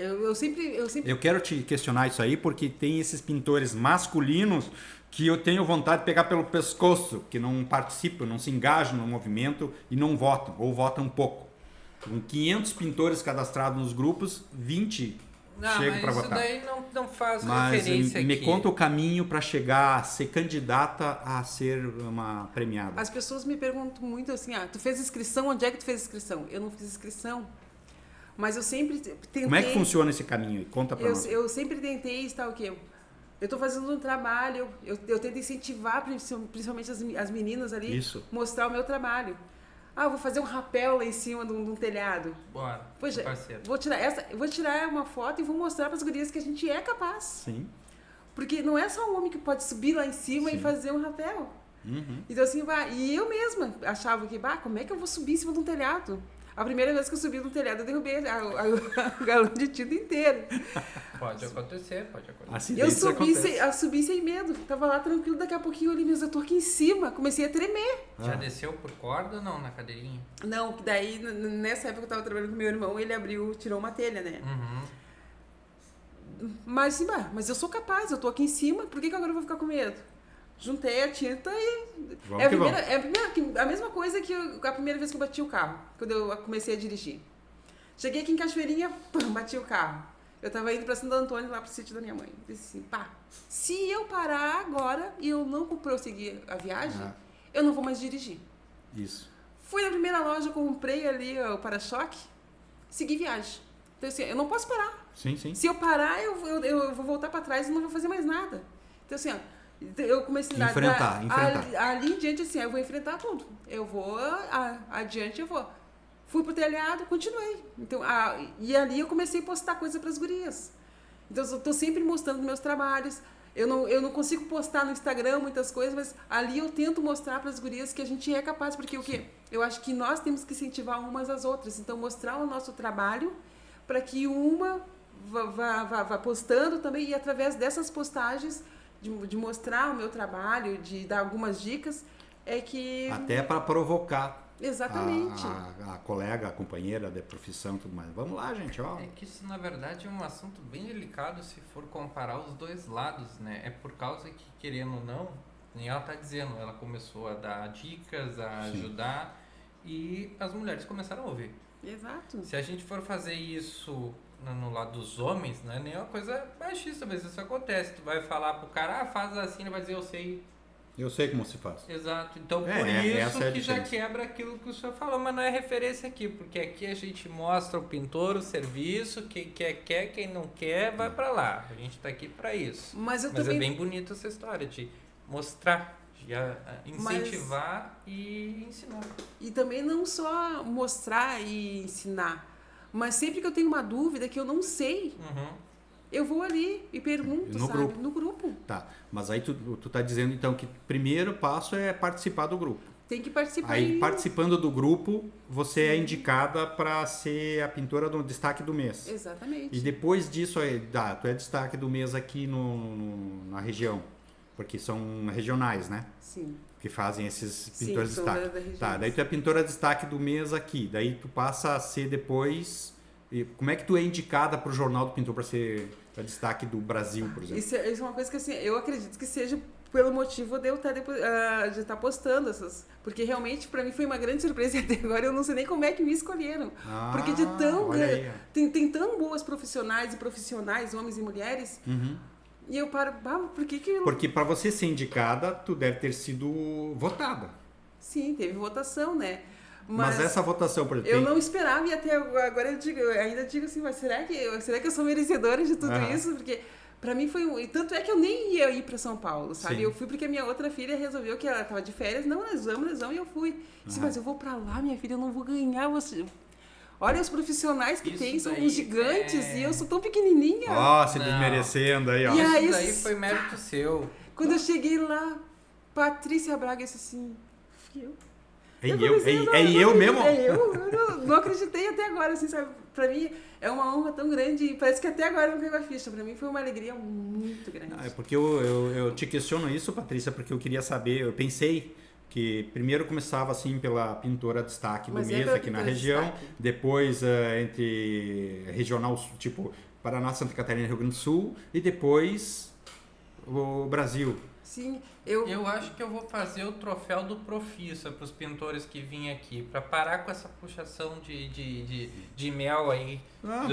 Eu sempre... Eu quero te questionar isso aí porque tem esses pintores masculinos que eu tenho vontade de pegar pelo pescoço, que não participam, não se engajam no movimento e não votam, ou votam pouco. Com 500 pintores cadastrados nos grupos, 20 chegam para votar. Mas isso daí não faz Mas referência me aqui. conta o caminho para chegar a ser candidata a ser uma premiada. As pessoas me perguntam muito assim, tu fez inscrição? Onde é que tu fez inscrição? Eu não fiz inscrição. Mas eu sempre tentei... Como é que funciona esse caminho aí? Conta para nós. Eu sempre tentei estar o quê? Eu estou fazendo um trabalho, eu tento incentivar principalmente as meninas ali, Isso. mostrar o meu trabalho. Eu vou fazer um rapel lá em cima de um telhado. Bora, Poxa, parceiro. vou tirar uma foto e vou mostrar para as gurias que a gente é capaz. Sim. Porque não é só um homem que pode subir lá em cima e fazer um rapel. Então assim, e eu mesma achava que, como é que eu vou subir em cima de um telhado? A primeira vez que eu subi no telhado, eu derrubei o galão de tinta inteiro. Pode acontecer. Acidentes Eu subi sem medo. Tava lá tranquilo, daqui a pouquinho eu olhei, mas eu tô aqui em cima. Comecei a tremer. Já desceu por corda ou não, na cadeirinha? Não, daí nessa época eu tava trabalhando com meu irmão, ele tirou uma telha, né? Mas assim, mas eu sou capaz, eu tô aqui em cima, por que agora eu vou ficar com medo? Juntei a tinta e... a mesma coisa que a primeira vez que eu bati o carro, quando eu comecei a dirigir. Cheguei aqui em Cachoeirinha, bati o carro. Eu tava indo pra Santo Antônio, lá pro sítio da minha mãe. Disse assim, se eu parar agora e eu não prosseguir a viagem, eu não vou mais dirigir. Isso. Fui na primeira loja, comprei ali o para-choque, segui viagem. Então assim, eu não posso parar. Sim. Se eu parar, eu vou voltar pra trás e não vou fazer mais nada. Então assim, eu comecei a enfrentar. Ali em diante, assim, eu vou enfrentar tudo. Eu vou adiante, eu vou. Fui pro telhado, continuei. Então, e ali eu comecei a postar coisa pras gurias. Então, eu tô sempre mostrando meus trabalhos. Eu não consigo postar no Instagram muitas coisas, mas ali eu tento mostrar pras gurias que a gente é capaz. Porque o quê? Eu acho que nós temos que incentivar umas às outras. Então, mostrar o nosso trabalho para que uma vá postando também. E através dessas postagens... De mostrar o meu trabalho, de dar algumas dicas, é que... Até para provocar exatamente a colega, a companheira de profissão e tudo mais. Vamos lá, gente. É que isso, na verdade, é um assunto bem delicado se for comparar os dois lados, né? É por causa que, querendo ou não, nem ela está dizendo, ela começou a dar dicas, a ajudar, e as mulheres começaram a ouvir. Exato. Se a gente for fazer isso... no lado dos homens, não é nem uma coisa machista, mas isso acontece. Tu vai falar pro cara, faz assim, ele vai dizer, eu sei. Eu sei como se faz. Exato. Então, por essa isso é a que já diferença. quebra aquilo que o senhor falou, mas não é referência aqui, porque aqui a gente mostra o pintor, o serviço, quem quer, quem não quer, vai para lá. A gente está aqui para isso. Mas eu Mas também... é bem bonita essa história de mostrar, de incentivar e ensinar. E também não só mostrar e ensinar, mas sempre que eu tenho uma dúvida que eu não sei, eu vou ali e pergunto, No sabe? grupo. No grupo. Tá, mas aí tu tá dizendo então que o primeiro passo é participar do grupo. Tem que participar. Aí, participando do grupo, você é indicada para ser a pintora do destaque do mês. Exatamente. E depois disso, tu é destaque do mês aqui na região. Porque são regionais, né? Sim. Que fazem esses Sim, pintores de são destaque. da região. Tá, daí tu é pintora de destaque do mês aqui. Daí tu passa a ser depois... E como é que tu é indicada para o Jornal do Pintor para ser a destaque do Brasil, por exemplo? Isso é uma coisa que assim, eu acredito que seja pelo motivo de eu estar postando essas. Porque realmente para mim foi uma grande surpresa e até agora eu não sei nem como é que me escolheram. Porque de tão olha aí, ó. tem tão boas profissionais e profissionais, homens e mulheres, e eu paro, por que eu... Porque para você ser indicada, tu deve ter sido votada. Sim, teve votação, né? Mas essa votação, por exemplo... Eu não esperava e até agora eu ainda digo assim, mas será que eu sou merecedora de tudo isso? Porque pra mim foi tanto é que eu nem ia ir pra São Paulo, sabe? Sim. Eu fui porque a minha outra filha resolveu que ela tava de férias, nós vamos, e eu fui. Disse, mas eu vou pra lá, minha filha, eu não vou ganhar, olha os profissionais que tem, são uns gigantes e eu sou tão pequenininha. Ó, se desmerecendo aí, ó. E aí, Isso daí foi mérito seu. Quando eu cheguei lá, Patrícia Braga disse assim, fui eu. Eu mesmo? Eu não acreditei até agora, assim, sabe? Pra mim é uma honra tão grande e parece que até agora não caiu a ficha. Pra mim foi uma alegria muito grande. É porque eu te questiono isso, Patrícia, porque eu queria saber, eu pensei que primeiro começava assim pela pintora destaque do Mas mês pela aqui na pintora região, destaque. Depois entre regional, tipo Paraná, Santa Catarina, Rio Grande do Sul, e depois o Brasil. Sim, Eu acho que eu vou fazer o troféu do Profissa para os pintores que vêm aqui, para parar com essa puxação de mel aí.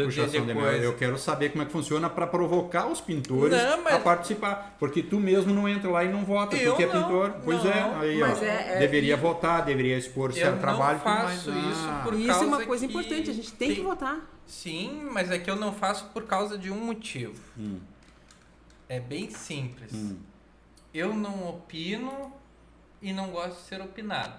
Puxação de mel. Eu quero saber como é que funciona para provocar os pintores a participar. Porque tu mesmo não entra lá e não vota, porque é pintor. Pois aí, mas deveria votar, deveria expor seu trabalho. Eu não faço isso por causa isso é uma coisa que importante, a gente tem que votar. Sim, mas é que eu não faço por causa de um motivo. É bem simples. Eu não opino e não gosto de ser opinado.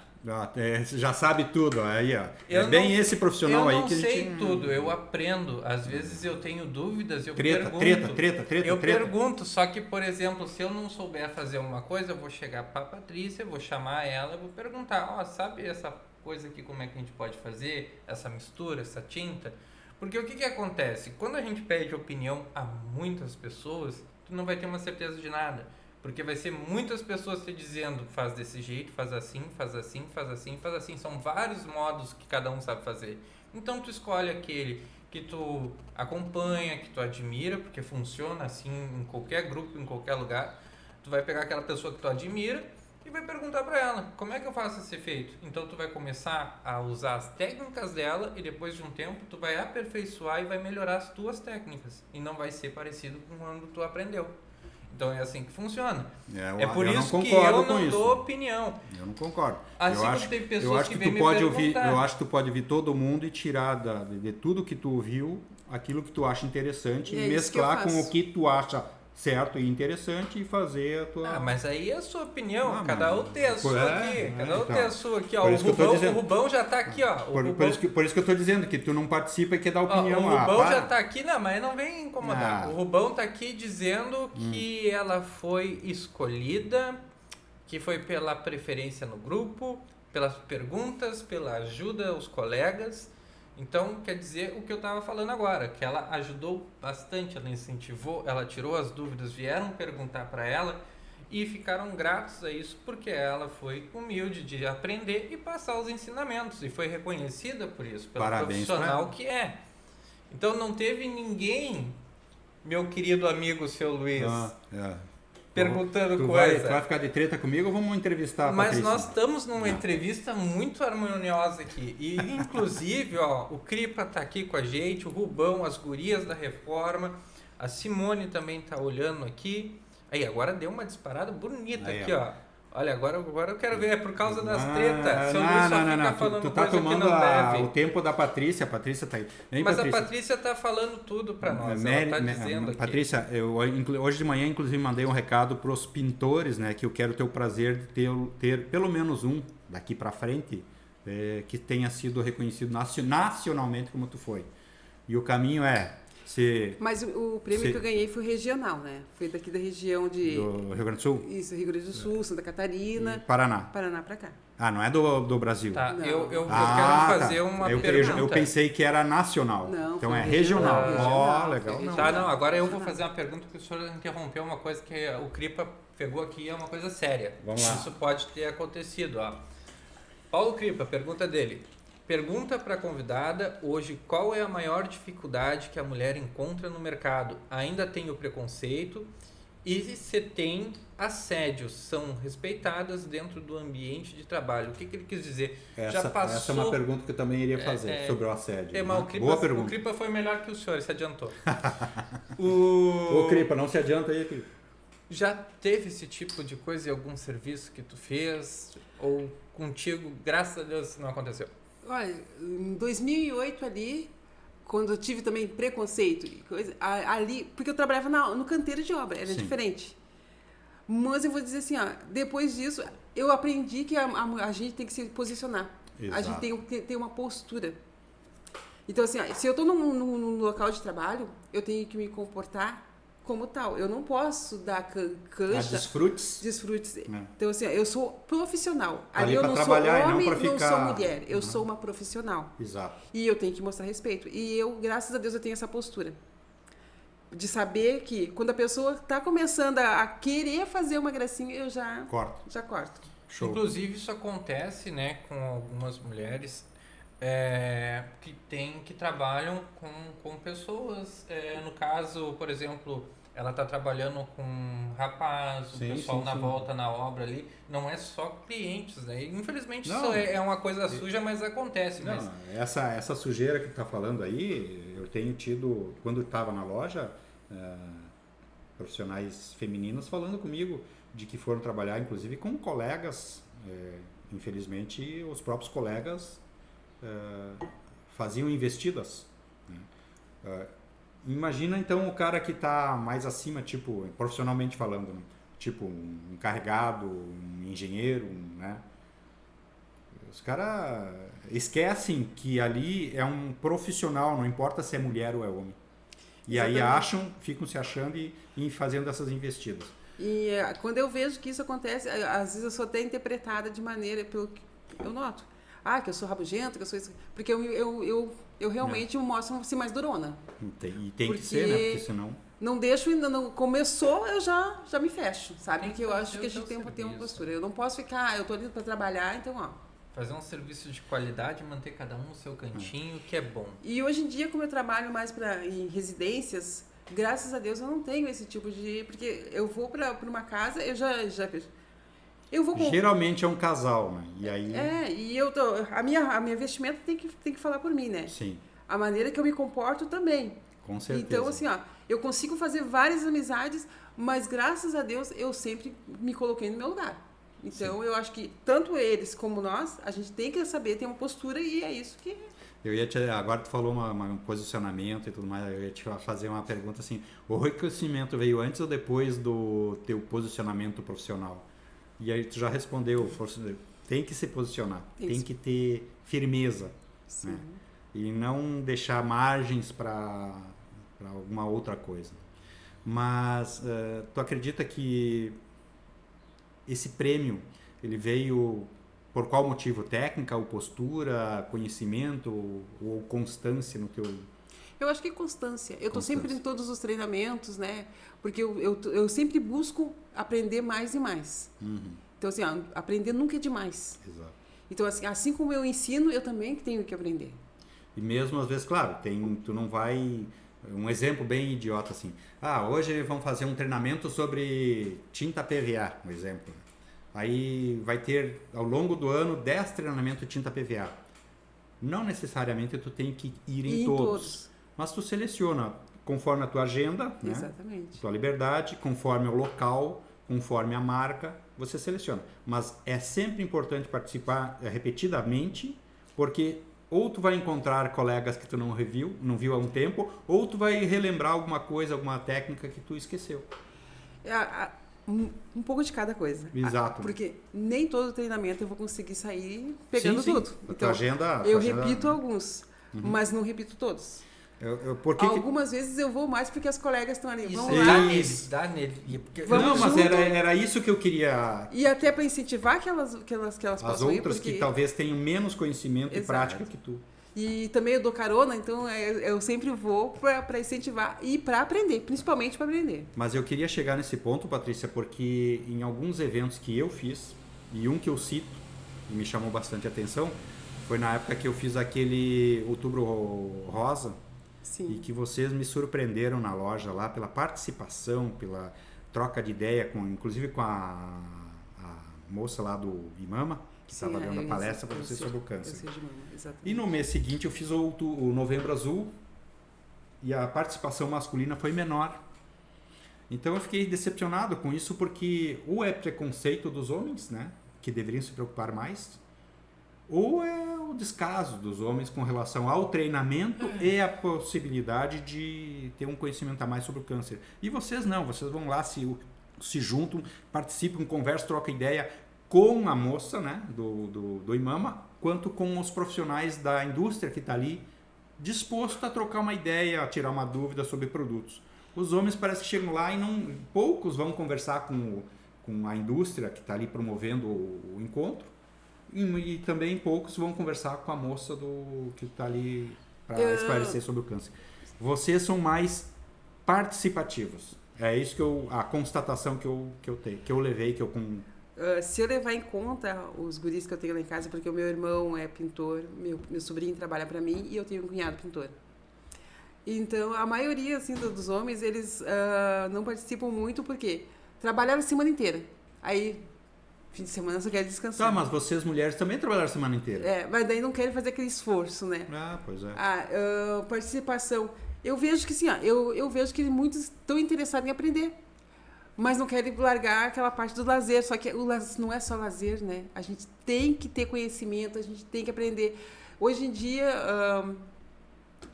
Já sabe tudo, aí, ó. Eu bem não, esse profissional aí que a gente... Eu não sei tudo, eu aprendo. Às vezes eu tenho dúvidas, eu pergunto. Treta. Pergunto, só que, por exemplo, se eu não souber fazer uma coisa, eu vou chegar para a Patrícia, vou chamar ela, vou perguntar, sabe essa coisa aqui, como é que a gente pode fazer? Essa mistura, essa tinta? Porque o que acontece? Quando a gente pede opinião a muitas pessoas, tu não vai ter uma certeza de nada. Porque vai ser muitas pessoas te dizendo, faz desse jeito, faz assim, faz assim, faz assim, faz assim. São vários modos que cada um sabe fazer. Então tu escolhe aquele que tu acompanha, que tu admira, porque funciona assim em qualquer grupo, em qualquer lugar. Tu vai pegar aquela pessoa que tu admira e vai perguntar para ela, como é que eu faço esse efeito? Então tu vai começar a usar as técnicas dela e depois de um tempo tu vai aperfeiçoar e vai melhorar as tuas técnicas. E não vai ser parecido com quando tu aprendeu. Então é assim que funciona. É por isso que eu não dou opinião. Eu não concordo. Assim eu como acho, tem pessoas que vêm me perguntar. Eu acho que tu pode ouvir todo mundo e tirar de tudo que tu ouviu aquilo que tu acha interessante e mesclar com o que tu acha certo e interessante e fazer a tua... mas aí é a sua opinião. Cada um tem a sua aqui. Cada um tem a sua aqui. Ó, o Rubão já tá aqui, ó. Por isso que eu tô dizendo que tu não participa e quer dar opinião. O Rubão já tá aqui, não, mas não vem incomodar. O Rubão tá aqui dizendo que ela foi escolhida, que foi pela preferência no grupo, pelas perguntas, pela ajuda aos colegas. Então, quer dizer o que eu estava falando agora, que ela ajudou bastante, ela incentivou, ela tirou as dúvidas, vieram perguntar para ela e ficaram gratos a isso, porque ela foi humilde de aprender e passar os ensinamentos, e foi reconhecida por isso, pelo profissional que é. Então, não teve ninguém, meu querido amigo, seu Luiz, perguntando tu coisa. Vai ficar de treta comigo ou vamos entrevistar a Mas Patrícia? nós estamos numa entrevista muito harmoniosa aqui. E, inclusive, o Cripa tá aqui com a gente, o Rubão, as gurias da Reforma, a Simone também tá olhando aqui. Aí, agora deu uma disparada bonita aí, aqui, ó. Olha, agora eu quero ver, é por causa das tretas. Seu Luiz só fica falando tu tá coisa tomando que não deve. o tempo da Patrícia. A Patrícia tá aí. Vem, Mas Patrícia. a Patrícia tá falando tudo para nós. Ela tá dizendo aqui. Patrícia, hoje de manhã, inclusive, mandei um recado para os pintores, né? Que eu quero ter o prazer de ter pelo menos um daqui para frente que tenha sido reconhecido nacionalmente como tu foi. E o caminho é Mas o prêmio que eu ganhei foi regional, né? Foi daqui da região de... do Rio Grande do Sul? Isso, Rio Grande do Sul, Santa Catarina. Paraná. Paraná pra cá. Ah, não é do Brasil. Tá, Não. eu quero fazer uma pergunta. Eu pensei que era nacional. Não, então foi é regional. regional. Legal. Foi Tá, não, agora eu vou fazer uma pergunta que o senhor interrompeu uma coisa que o Cripa pegou aqui, é uma coisa séria. Vamos lá. Isso pode ter acontecido, ó. Paulo Cripa, pergunta dele. Pergunta para a convidada hoje qual é a maior dificuldade que a mulher encontra no mercado. Ainda tem o preconceito e se tem assédios são respeitadas dentro do ambiente de trabalho. O que ele quis dizer? Essa é uma pergunta que eu também iria fazer sobre o assédio. Boa pergunta. O Cripa foi melhor que o senhor, se adiantou. Ô Cripa, não se adianta aí, Cripa. Já teve esse tipo de coisa em algum serviço que tu fez? Ou contigo, graças a Deus, não aconteceu? Olha, em 2008 ali, quando eu tive também preconceito e coisa, ali, porque eu trabalhava no canteiro de obra, era diferente. Mas eu vou dizer assim, ó, depois disso, eu aprendi que a gente tem que se posicionar. Exato. A gente tem que ter uma postura. Então, assim, ó, se eu estou num local de trabalho, eu tenho que me comportar como tal. Eu não posso dar cancha. Desfrutes. Então, assim, eu sou profissional. Ali eu não sou homem, não sou mulher. Eu sou uma profissional. Exato. E eu tenho que mostrar respeito. E eu, graças a Deus, eu tenho essa postura. De saber que quando a pessoa está começando a querer fazer uma gracinha, eu já corto. Show. Inclusive, isso acontece, né, com algumas mulheres que trabalham com pessoas. No caso, por exemplo, ela está trabalhando com um rapaz, o pessoal na volta na obra ali. Não é só clientes, né? Infelizmente isso é uma coisa suja, mas acontece. Não, essa sujeira que tu está falando aí, eu tenho tido, quando estava na loja, profissionais femininas falando comigo de que foram trabalhar, inclusive, com colegas. Infelizmente, os próprios colegas faziam investidas. Né? Imagina, então, o cara que está mais acima, tipo, profissionalmente falando, né? Tipo um encarregado, um engenheiro, né? Os caras esquecem que ali é um profissional, não importa se é mulher ou é homem. E Exatamente. aí ficam se achando e fazendo essas investidas. E quando eu vejo que isso acontece, às vezes eu sou até interpretada de maneira, pelo que eu noto. Que eu sou rabugenta, que eu sou isso. Porque eu realmente mostro assim mais durona. E tem que ser, né? Porque senão... Não deixo, ainda não começou, eu já me fecho, sabe? Porque eu acho que a gente tem uma postura. Eu não posso ficar, eu tô ali para trabalhar, então, ó. Fazer um serviço de qualidade, manter cada um no seu cantinho, que é bom. E hoje em dia, como eu trabalho mais em residências, graças a Deus eu não tenho esse tipo de... Porque eu vou para uma casa, eu já eu vou Geralmente é um casal, né? E aí... e a minha vestimenta tem que falar por mim, né? Sim. A maneira que eu me comporto também. Com certeza. Então, assim, ó, eu consigo fazer várias amizades, mas graças a Deus eu sempre me coloquei no meu lugar. Então, eu acho que tanto eles como nós, a gente tem que saber ter uma postura e é isso que... Agora tu falou um posicionamento e tudo mais, eu ia te fazer uma pergunta assim, o reconhecimento veio antes ou depois do teu posicionamento profissional? E aí tu já respondeu, tem que se posicionar, tem que ter firmeza, né? E não deixar margens para alguma outra coisa. Mas tu acredita que esse prêmio, ele veio por qual motivo? Técnica ou postura, conhecimento ou constância no teu... Eu acho que é constância. Eu estou sempre em todos os treinamentos, né? Porque eu sempre busco aprender mais e mais. Então, assim, aprender nunca é demais. Exato. Então, assim como eu ensino, eu também tenho que aprender. E mesmo, às vezes, claro, tu não vai... Um exemplo bem idiota, assim. Hoje vamos fazer um treinamento sobre tinta PVA, um exemplo. Aí vai ter, ao longo do ano, 10 treinamentos de tinta PVA. Não necessariamente tu tem que ir em todos. Mas tu seleciona conforme a tua agenda, né? Exatamente. Tua liberdade, conforme o local, conforme a marca, você seleciona. Mas é sempre importante participar repetidamente, porque ou tu vai encontrar colegas que tu não viu há um tempo, ou tu vai relembrar alguma coisa, alguma técnica que tu esqueceu. Um pouco de cada coisa. Exato. Porque nem todo treinamento eu vou conseguir sair pegando tudo. Então, eu repito alguns, mas não repito todos. Algumas vezes eu vou mais porque as colegas estão ali. Vamos lá. Dá nele. Não, mas era isso que eu queria. E até para incentivar que elas as outras que talvez tenham menos conhecimento e prática que tu. E também eu dou carona, então eu sempre vou para incentivar e para aprender, principalmente para aprender. Mas eu queria chegar nesse ponto, Patrícia, porque em alguns eventos que eu fiz, e um que eu cito, e me chamou bastante atenção, foi na época que eu fiz aquele Outubro Rosa. Sim. E que vocês me surpreenderam na loja lá pela participação, pela troca de ideia, inclusive com a moça lá do IMAMA, que estava dando a palestra para vocês sobre o câncer. E no mês seguinte eu fiz o Novembro Azul e a participação masculina foi menor. Então eu fiquei decepcionado com isso, porque ou é preconceito dos homens, né, que deveriam se preocupar mais, ou é o descaso dos homens com relação ao treinamento e a possibilidade de ter um conhecimento a mais sobre o câncer. E vocês não, vocês vão lá, se juntam, participam, conversam, trocam ideia com a moça, né, do IMAMA, quanto com os profissionais da indústria que está ali, disposto a trocar uma ideia, a tirar uma dúvida sobre produtos. Os homens parece que chegam lá e poucos vão conversar com a indústria que está ali promovendo o encontro, e também poucos vão conversar com a moça que está ali para esclarecer sobre o câncer. Vocês são mais participativos. É isso a constatação que eu levei. Se eu levar em conta os guris que eu tenho lá em casa, porque o meu irmão é pintor, meu sobrinho trabalha para mim e eu tenho um cunhado pintor. Então, a maioria assim, dos homens, eles não participam muito porque trabalharam a semana inteira. Aí, fim de semana só querem descansar. Tá, mas vocês mulheres também trabalharam a semana inteira. Mas daí não querem fazer aquele esforço, né? Pois é. Participação. Eu vejo que sim, eu vejo que muitos estão interessados em aprender, mas não querem largar aquela parte do lazer. Só que não é só lazer, né? A gente tem que ter conhecimento, a gente tem que aprender. Hoje em dia,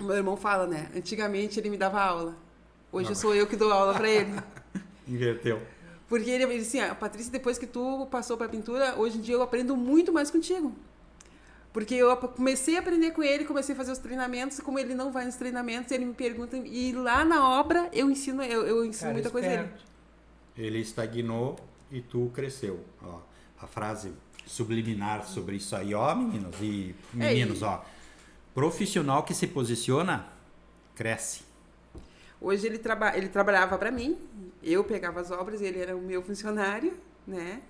meu irmão fala, né? Antigamente ele me dava aula. Hoje sou eu que dou aula para ele. Inverteu. Porque ele disse assim, Patrícia, depois que tu passou para a pintura, hoje em dia eu aprendo muito mais contigo. Porque eu comecei a aprender com ele, comecei a fazer os treinamentos, como ele não vai nos treinamentos, ele me pergunta, e lá na obra eu ensino muita coisa a ele. Ele estagnou e tu cresceu. Ó, a frase subliminar sobre isso aí, ó, meninos e meninos, ó. Profissional que se posiciona, cresce. Hoje ele trabalhava para mim, eu pegava as obras, ele era o meu funcionário, né?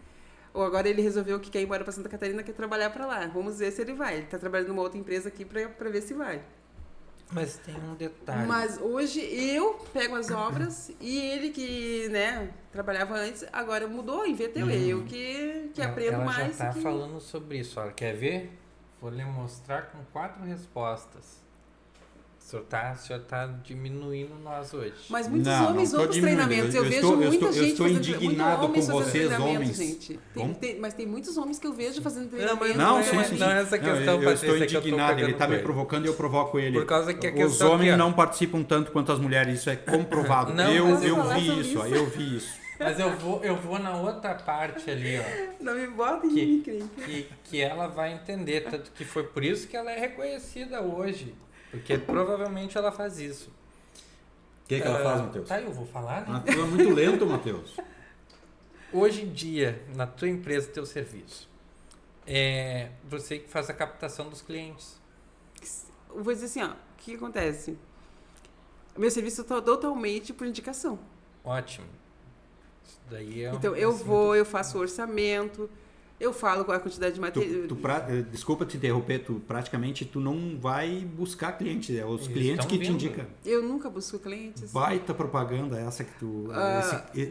Ou agora ele resolveu que quer ir embora para Santa Catarina, quer trabalhar para lá. Vamos ver se ele vai. Ele está trabalhando numa outra empresa aqui para ver se vai. Mas tem um detalhe. Mas hoje eu pego as obras e ele que, né, trabalhava antes, agora mudou, inverteu. Eu que aprendo mais. Ela já está falando sobre isso. Olha, quer ver? Vou lhe mostrar com 4 respostas. O senhor está diminuindo nós hoje. Mas muitos homens vão para os treinamentos. Eu vejo muita gente estou indignado com vocês, homens. Gente. Mas tem muitos homens que eu vejo fazendo treinamento. Não é essa questão, eu estou indignado. Ele está me provocando e eu provoco ele. Por causa que a questão os homens não participam tanto quanto as mulheres. Isso é comprovado. Eu vi isso. Mas eu vou na outra parte ali, ó. Não me bota em mim, que ela vai entender. Tanto que foi por isso que ela é reconhecida hoje. Porque provavelmente ela faz isso. O que ela faz, Matheus? Tá, eu vou falar, né? Tu é muito lento, Matheus. Hoje em dia, na tua empresa, teu serviço, é você que faz a captação dos clientes. Eu vou dizer assim, ó, o que acontece? O meu serviço está totalmente por indicação. Ótimo. Isso daí é então, eu faço o orçamento, eu falo qual é a quantidade de material. Desculpa te interromper, praticamente tu não vai buscar clientes, é os clientes que te indicam. Eu nunca busco clientes. Baita propaganda essa que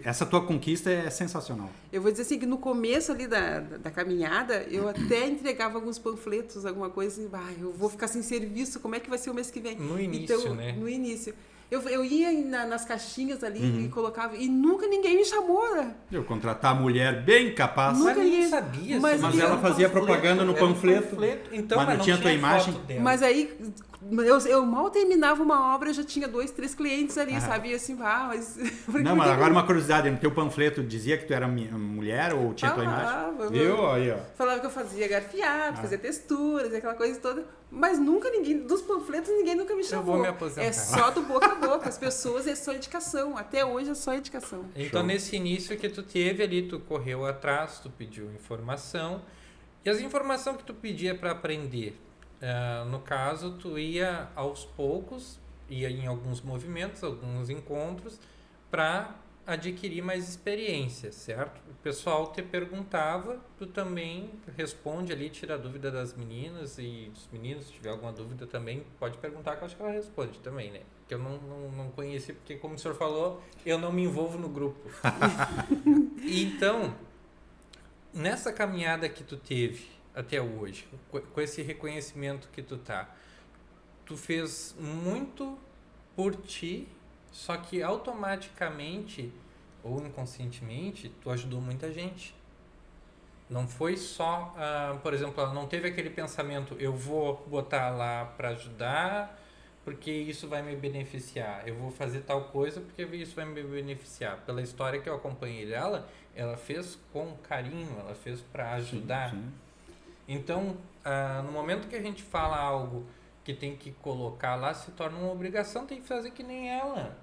essa tua conquista é sensacional. Eu vou dizer assim que no começo ali da caminhada, eu até entregava alguns panfletos, alguma coisa, eu vou ficar sem serviço, como é que vai ser o mês que vem? No início, então, né? No início. Eu ia nas caixinhas ali e colocava, e nunca ninguém me chamou, né? Eu contratar a mulher bem capaz. Nunca Mas ninguém ninguém- sabia. mas Mas ela fazia propaganda no era um panfleto. Então, Mas não tinha tua foto imagem? dela. Mas aí, eu mal terminava uma obra, eu já tinha 2, 3 clientes ali, sabe? E assim, mas... Não, mas agora uma curiosidade, no teu panfleto dizia que tu era mulher ou tinha tua imagem? Falava, Viu? Aí, ó. Falava que eu fazia garfiado, fazia texturas, aquela coisa toda. Mas nunca ninguém, dos panfletos, ninguém nunca me chamou. vou me aposentar. É só do boca a boca. As pessoas é só indicação. Até hoje é só indicação. Então, Show. nesse início que tu teve ali, tu correu atrás, tu pediu informação. E as informações que tu pedia para aprender, no caso, tu ia aos poucos, ia em alguns movimentos, alguns encontros, para adquirir mais experiência, certo? O pessoal te perguntava, tu também responde ali, tira a dúvida das meninas e dos meninos, se tiver alguma dúvida também, pode perguntar, que eu acho que ela responde também, né? Que eu não conheci, porque como o senhor falou, eu não me envolvo no grupo. Então, nessa caminhada que tu teve até hoje, com esse reconhecimento que tu fez muito por ti, só que automaticamente ou inconscientemente tu ajudou muita gente. Não foi só, por exemplo, ela não teve aquele pensamento, eu vou botar lá para ajudar porque isso vai me beneficiar, eu vou fazer tal coisa porque isso vai me beneficiar. Pela história que eu acompanhei dela, ela fez com carinho, ela fez para ajudar. Sim, sim. Então, no momento que a gente fala algo que tem que colocar lá, se torna uma obrigação, tem que fazer que nem ela.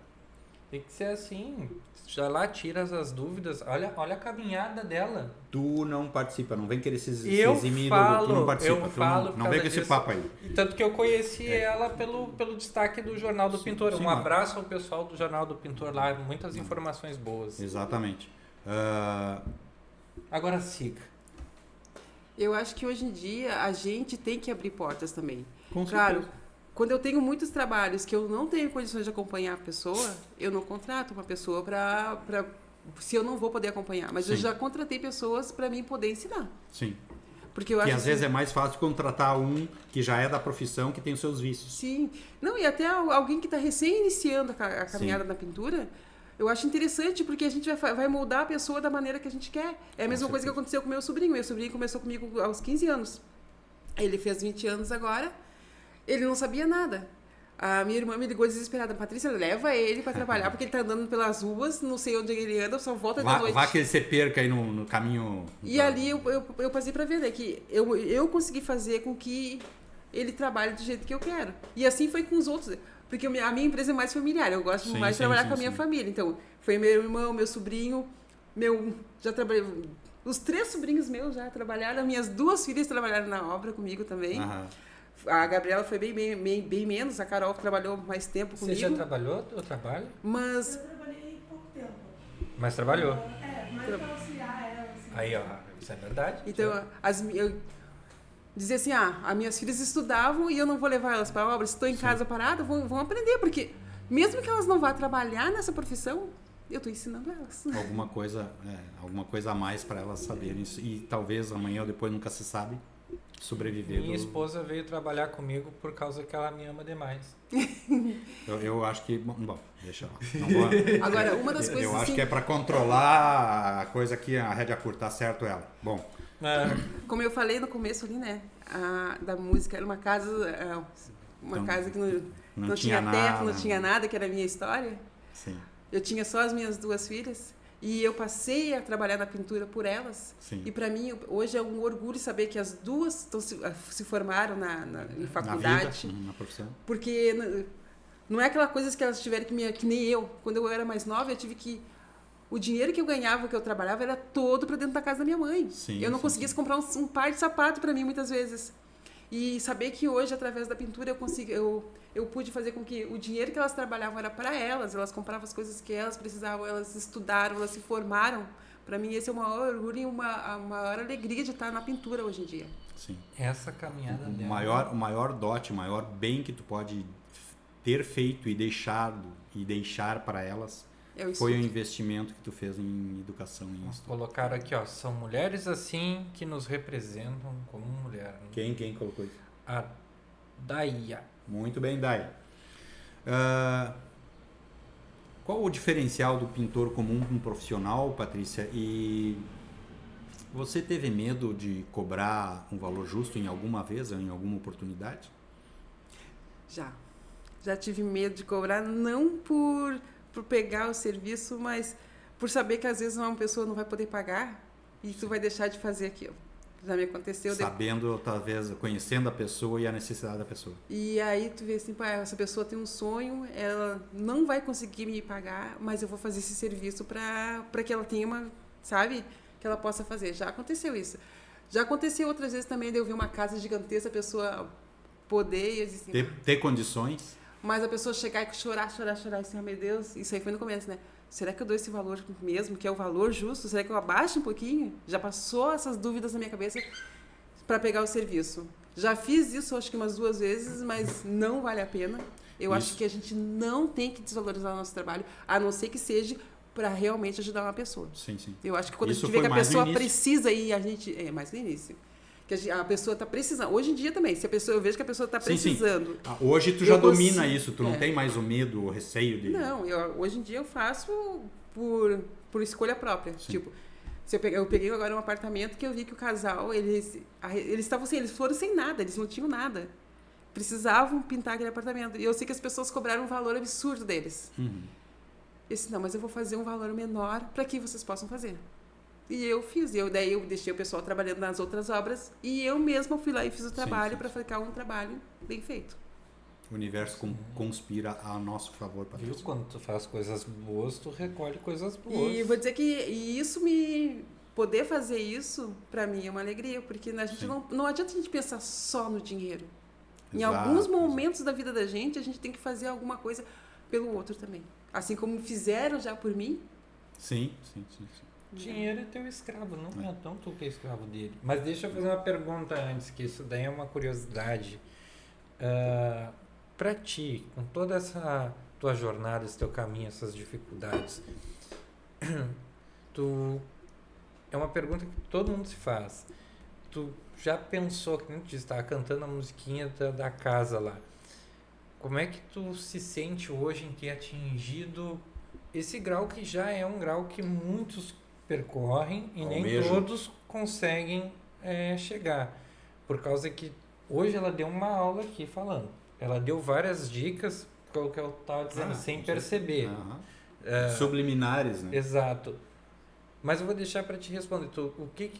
Tem que ser assim. Já lá tira as dúvidas. Olha a caminhada dela. Tu não participa, não vem querer se Eu eximir, falo, tu não participa. eu Tu falo por não vem causa com esse disso. papo aí. E tanto que eu conheci ela pelo destaque do Jornal do Pintor. sim, Um mas- abraço ao pessoal do Jornal do Pintor lá. Muitas informações boas. Exatamente. Agora siga. Eu acho que hoje em dia a gente tem que abrir portas também. Com Claro, certeza. quando eu tenho muitos trabalhos que eu não tenho condições de acompanhar a pessoa, eu não contrato uma pessoa para se eu não vou poder acompanhar. Mas eu Sim. já contratei pessoas para mim poder ensinar. Sim. Porque eu Que acho às vezes é mais fácil contratar um que já é da profissão, que tem os seus vícios. Sim. Não, e até alguém que está recém iniciando a caminhada na pintura, eu acho interessante porque a gente vai moldar a pessoa da maneira que a gente quer. É a mesma coisa que aconteceu com o meu sobrinho. Meu sobrinho começou comigo aos 15 anos. Ele fez 20 anos agora. Ele não sabia nada. A minha irmã me ligou desesperada. Patrícia, leva ele para trabalhar porque ele está andando pelas ruas, não sei onde ele anda, só volta de noite. Vá que ele se perca aí no caminho. E ali eu passei para ver, né, que eu consegui fazer com que ele trabalhe do jeito que eu quero. E assim foi com os outros. Porque a minha empresa é mais familiar, eu gosto Sim, mais de sim, trabalhar sim, com a minha sim. família. Então, foi meu irmão, meu sobrinho, já trabalhei. Os 3 sobrinhos meus já trabalharam, as minhas 2 filhas trabalharam na obra comigo também. Aham. A Gabriela foi bem menos, a Carol trabalhou mais tempo Você comigo. já trabalhou ou trabalha? Mas Eu trabalhei pouco tempo. Mas trabalhou. Mais pra auxiliar ela. Assim. Aí, ó. Isso é verdade. então, eu dizia assim, as minhas filhas estudavam e eu não vou levar elas para a obra. Se estou em casa parada, vão aprender, porque mesmo que elas não vá trabalhar nessa profissão, eu estou ensinando elas. Alguma coisa a mais para elas saberem isso. E talvez amanhã ou depois, nunca se sabe, sobreviver. Minha esposa veio trabalhar comigo por causa que ela me ama demais. Eu acho que... Bom, deixa lá. Não vou... Agora, uma das coisas Eu acho assim, que é para controlar a coisa que a rédea curta, tá certo ela. Bom, como eu falei no começo ali, né, da música, era uma casa, Então, casa que não tinha tinha teto, nada. não tinha nada, que era a minha história. sim, Eu tinha só as minhas 2 filhas e eu passei a trabalhar na pintura por elas. sim. E para mim, hoje é um orgulho saber que as 2 se formaram em Na faculdade. vida, na profissão. Porque não é aquela coisa que elas tiveram que nem eu. Quando eu era mais nova, eu tive que... O dinheiro que eu ganhava, que eu trabalhava, era todo para dentro da casa da minha mãe. Sim, eu não sim, conseguia sim. comprar um par de sapato para mim, muitas vezes. E saber que hoje, através da pintura, eu pude fazer com que o dinheiro que elas trabalhavam era para elas compravam as coisas que elas precisavam, elas estudaram, elas se formaram. Para mim, esse é o maior orgulho e a maior alegria de estar na pintura hoje em dia. Sim. Essa caminhada O dela. maior dote, o maior bem que tu pode ter feito e deixar para elas É o foi o estudo. investimento que tu fez em educação, em estudo. Colocaram aqui, ó. São mulheres assim que nos representam como mulher. Quem colocou isso? A Daia. Muito bem, Dai. Qual o diferencial do pintor comum com um profissional, Patrícia? E você teve medo de cobrar um valor justo em alguma vez, ou em alguma oportunidade? Já tive medo de cobrar, não por pegar o serviço, mas por saber que às vezes uma pessoa não vai poder pagar e tu vai deixar de fazer aquilo. Já me aconteceu. Sabendo, talvez, conhecendo a pessoa e a necessidade da pessoa. E aí tu vê assim, pá, essa pessoa tem um sonho, ela não vai conseguir me pagar, mas eu vou fazer esse serviço para que ela tenha uma, sabe, que ela possa fazer. Já aconteceu isso. Já aconteceu outras vezes também de eu ver uma casa gigantesca, a pessoa poder, assim, ter condições. mas a pessoa chegar e chorar, assim, oh, meu Deus, isso aí foi no começo, né? Será que eu dou esse valor mesmo, que é o valor justo? Será que eu abaixo um pouquinho? Já passou essas dúvidas na minha cabeça para pegar o serviço. Já fiz isso, acho que umas 2 vezes, mas não vale a pena. Eu acho que a gente não tem que desvalorizar o nosso trabalho, a não ser que seja para realmente ajudar uma pessoa. Sim, sim. Eu acho que quando Isso a gente vê que a foi mais no pessoa início. precisa e a gente... É, mais no início. Que a pessoa está precisando. Hoje em dia também, se a pessoa, eu vejo que a pessoa está precisando. Sim. Hoje tu já Eu domina consigo- isso, tu não tem mais o medo, o receio de... Não, hoje em dia eu faço por escolha própria. Sim. Tipo, se eu peguei agora um apartamento que eu vi que o casal, eles estavam assim, eles foram sem nada, eles não tinham nada. Precisavam pintar aquele apartamento. E eu sei que as pessoas cobraram um valor absurdo deles. Uhum. Eu disse, não, mas eu vou fazer um valor menor para que vocês possam fazer. E eu fiz. Daí eu deixei o pessoal trabalhando nas outras obras e eu mesma fui lá e fiz o trabalho para ficar um trabalho bem feito. O universo conspira a nosso favor, Viu? Patrícia. Quando tu faz coisas boas, tu recolhe coisas boas. E vou dizer que poder fazer isso, para mim, é uma alegria, porque a gente não adianta a gente pensar só no dinheiro. Em Exato, alguns momentos da vida da gente, a gente tem que fazer alguma coisa pelo outro também. Assim como fizeram já por mim. Sim. Dinheiro é teu escravo, não é tão tu que é escravo dele. Mas deixa eu fazer uma pergunta antes, que isso daí é uma curiosidade. Pra ti, com toda essa tua jornada, esse teu caminho, essas dificuldades, é uma pergunta que todo mundo se faz. Tu já pensou, que nem tu disse, estava cantando a musiquinha da casa lá. Como é que tu se sente hoje em ter atingido esse grau que já é um grau que muitos percorrem e nem Almejam. todos conseguem chegar? Por causa que hoje ela deu uma aula aqui falando. Ela deu várias dicas, que é o que eu estava dizendo, sem perceber. Aham. Subliminares, né? Exato. Mas eu vou deixar para te responder. O que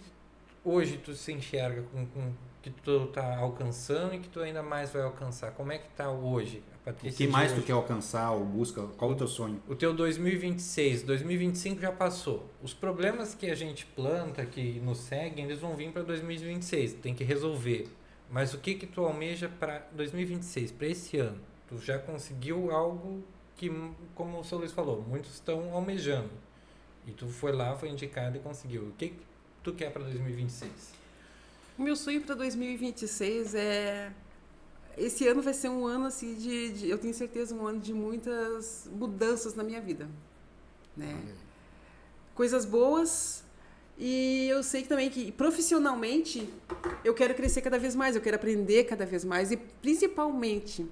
hoje tu se enxerga com que tu tá alcançando e que tu ainda mais vai alcançar? Como é que tá hoje, a O Patrícia? que de mais hoje? tu quer alcançar ou busca? Qual o teu sonho? O teu 2026, 2025 já passou. Os problemas que a gente planta, que nos seguem, eles vão vir para 2026. Tem que resolver. Mas o que tu almeja para 2026, para esse ano? Tu já conseguiu algo que, como o seu Luiz falou, muitos estão almejando. E tu foi lá, foi indicado e conseguiu. O que tu quer para 2026? O meu sonho para 2026 é... Esse ano vai ser um ano, assim, eu tenho certeza, um ano de muitas mudanças na minha vida. Né? Coisas boas. E eu sei que também que profissionalmente eu quero crescer cada vez mais, eu quero aprender cada vez mais. E principalmente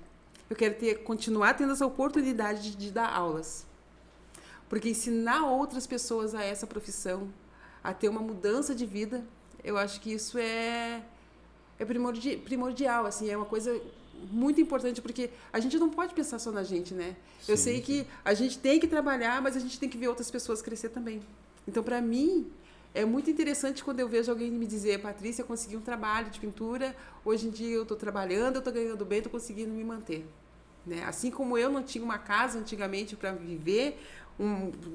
eu quero continuar tendo essa oportunidade de dar aulas. Porque ensinar outras pessoas a essa profissão, a ter uma mudança de vida, eu acho que isso é primordial, assim, é uma coisa muito importante, porque a gente não pode pensar só na gente, né? Eu sei que a gente tem que trabalhar, mas a gente tem que ver outras pessoas crescer também. Então, para mim, é muito interessante quando eu vejo alguém me dizer, Patrícia, eu consegui um trabalho de pintura, hoje em dia eu estou trabalhando, eu estou ganhando bem, estou conseguindo me manter. Né? Assim como eu não tinha uma casa antigamente para viver,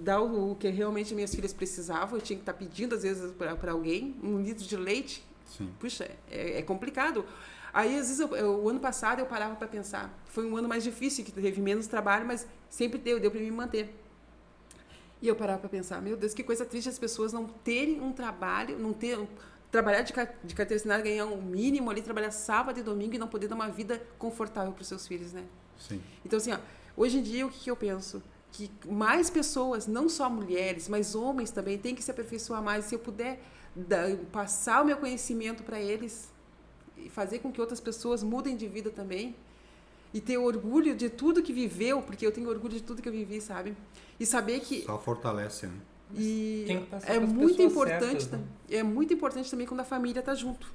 dar o que realmente minhas filhas precisavam, eu tinha que estar pedindo às vezes para alguém, 1 litro de leite. Sim. Puxa, é complicado. Aí, às vezes, o ano passado eu parava para pensar. Foi um ano mais difícil, que teve menos trabalho, mas sempre deu para me manter. E eu parava para pensar, meu Deus, que coisa triste as pessoas não terem um trabalho, trabalhar de carteira assinada, ganhar um mínimo ali, trabalhar sábado e domingo e não poder dar uma vida confortável para os seus filhos, né? Sim. Então, assim, hoje em dia, o que eu penso? Que mais pessoas, não só mulheres, mas homens também, têm que se aperfeiçoar mais. Se eu puder passar o meu conhecimento para eles e fazer com que outras pessoas mudem de vida também, e ter orgulho de tudo que viveu, porque eu tenho orgulho de tudo que eu vivi, sabe? E saber que Só fortalece, né? e Tem que passar é pras muito pessoas importante, certas, né? é muito importante também quando a família tá junto,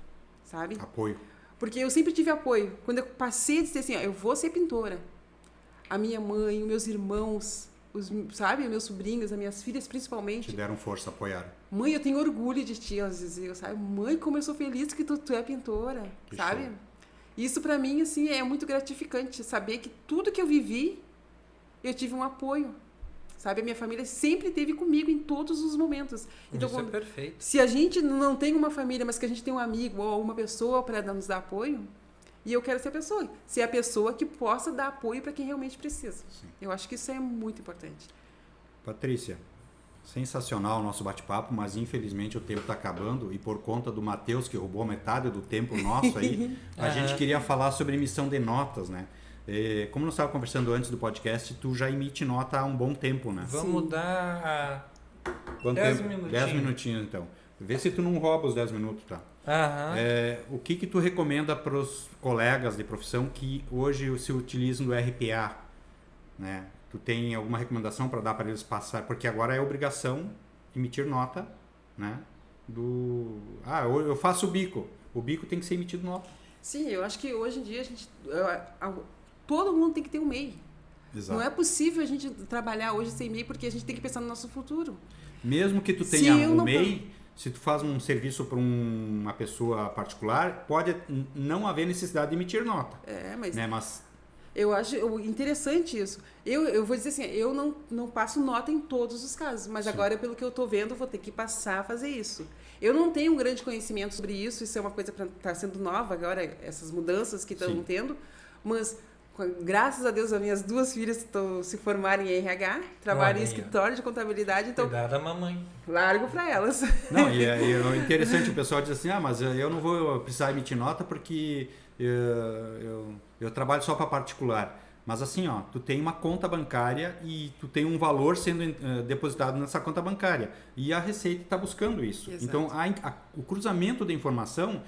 sabe? Apoio. Porque eu sempre tive apoio. Quando eu passei a dizer assim, ó, eu vou ser pintora. A minha mãe, os meus irmãos, sabe? Os meus sobrinhos, as minhas filhas principalmente. Te deram força, apoiaram. Mãe, eu tenho orgulho de ti, elas diziam, sabe? Mãe, como eu sou feliz que tu é pintora, Que sabe? show. Isso pra mim, assim, é muito gratificante. Saber que tudo que eu vivi, eu tive um apoio. Sabe? A minha família sempre esteve comigo em todos os momentos. Então, Isso é perfeito. se a gente não tem uma família, mas que a gente tem um amigo ou uma pessoa para nos dar apoio, e eu quero ser a pessoa. Ser a pessoa que possa dar apoio para quem realmente precisa. Sim. Eu acho que isso é muito importante. Patrícia, sensacional o nosso bate-papo, mas infelizmente o tempo está acabando e por conta do Matheus, que roubou metade do tempo nosso aí, a gente queria falar sobre emissão de notas, né? Como nós estávamos conversando antes do podcast, tu já emite nota há um bom tempo, né? Vamos dar Quanto 10 tempo? minutinhos. 10 minutinhos, então. Vê se tu não rouba os 10 minutos, tá? Aham. O que tu recomenda para os colegas de profissão que hoje se utilizam do RPA, né? Tu tem alguma recomendação para dar para eles passar? Porque agora é obrigação emitir nota, né? Eu faço o bico. O bico tem que ser emitido nota. Sim, eu acho que hoje em dia todo mundo tem que ter um MEI. Exato. Não é possível a gente trabalhar hoje sem MEI porque a gente tem que pensar no nosso futuro. Mesmo que tu Se tenha eu um não- MEI, se tu faz um serviço para uma pessoa particular, pode não haver necessidade de emitir nota. Mas Né? Mas eu acho interessante isso. Eu vou dizer assim, eu não passo nota em todos os casos, mas Sim. agora, pelo que eu estou vendo, eu vou ter que passar a fazer isso. Eu não tenho um grande conhecimento sobre isso, isso é uma coisa que está sendo nova agora, essas mudanças que estão Sim. tendo, mas graças a Deus as minhas duas filhas estão se formarem em RH, trabalham em Olha aí, ó. escritório de contabilidade, então Cuidado da mamãe. largo para elas. não, e é interessante o pessoal diz assim, mas eu não vou precisar emitir nota porque eu trabalho só para particular. Mas assim, ó, tu tem uma conta bancária e tu tem um valor sendo depositado nessa conta bancária. E a Receita está buscando isso. Exato. Então, o cruzamento da informação,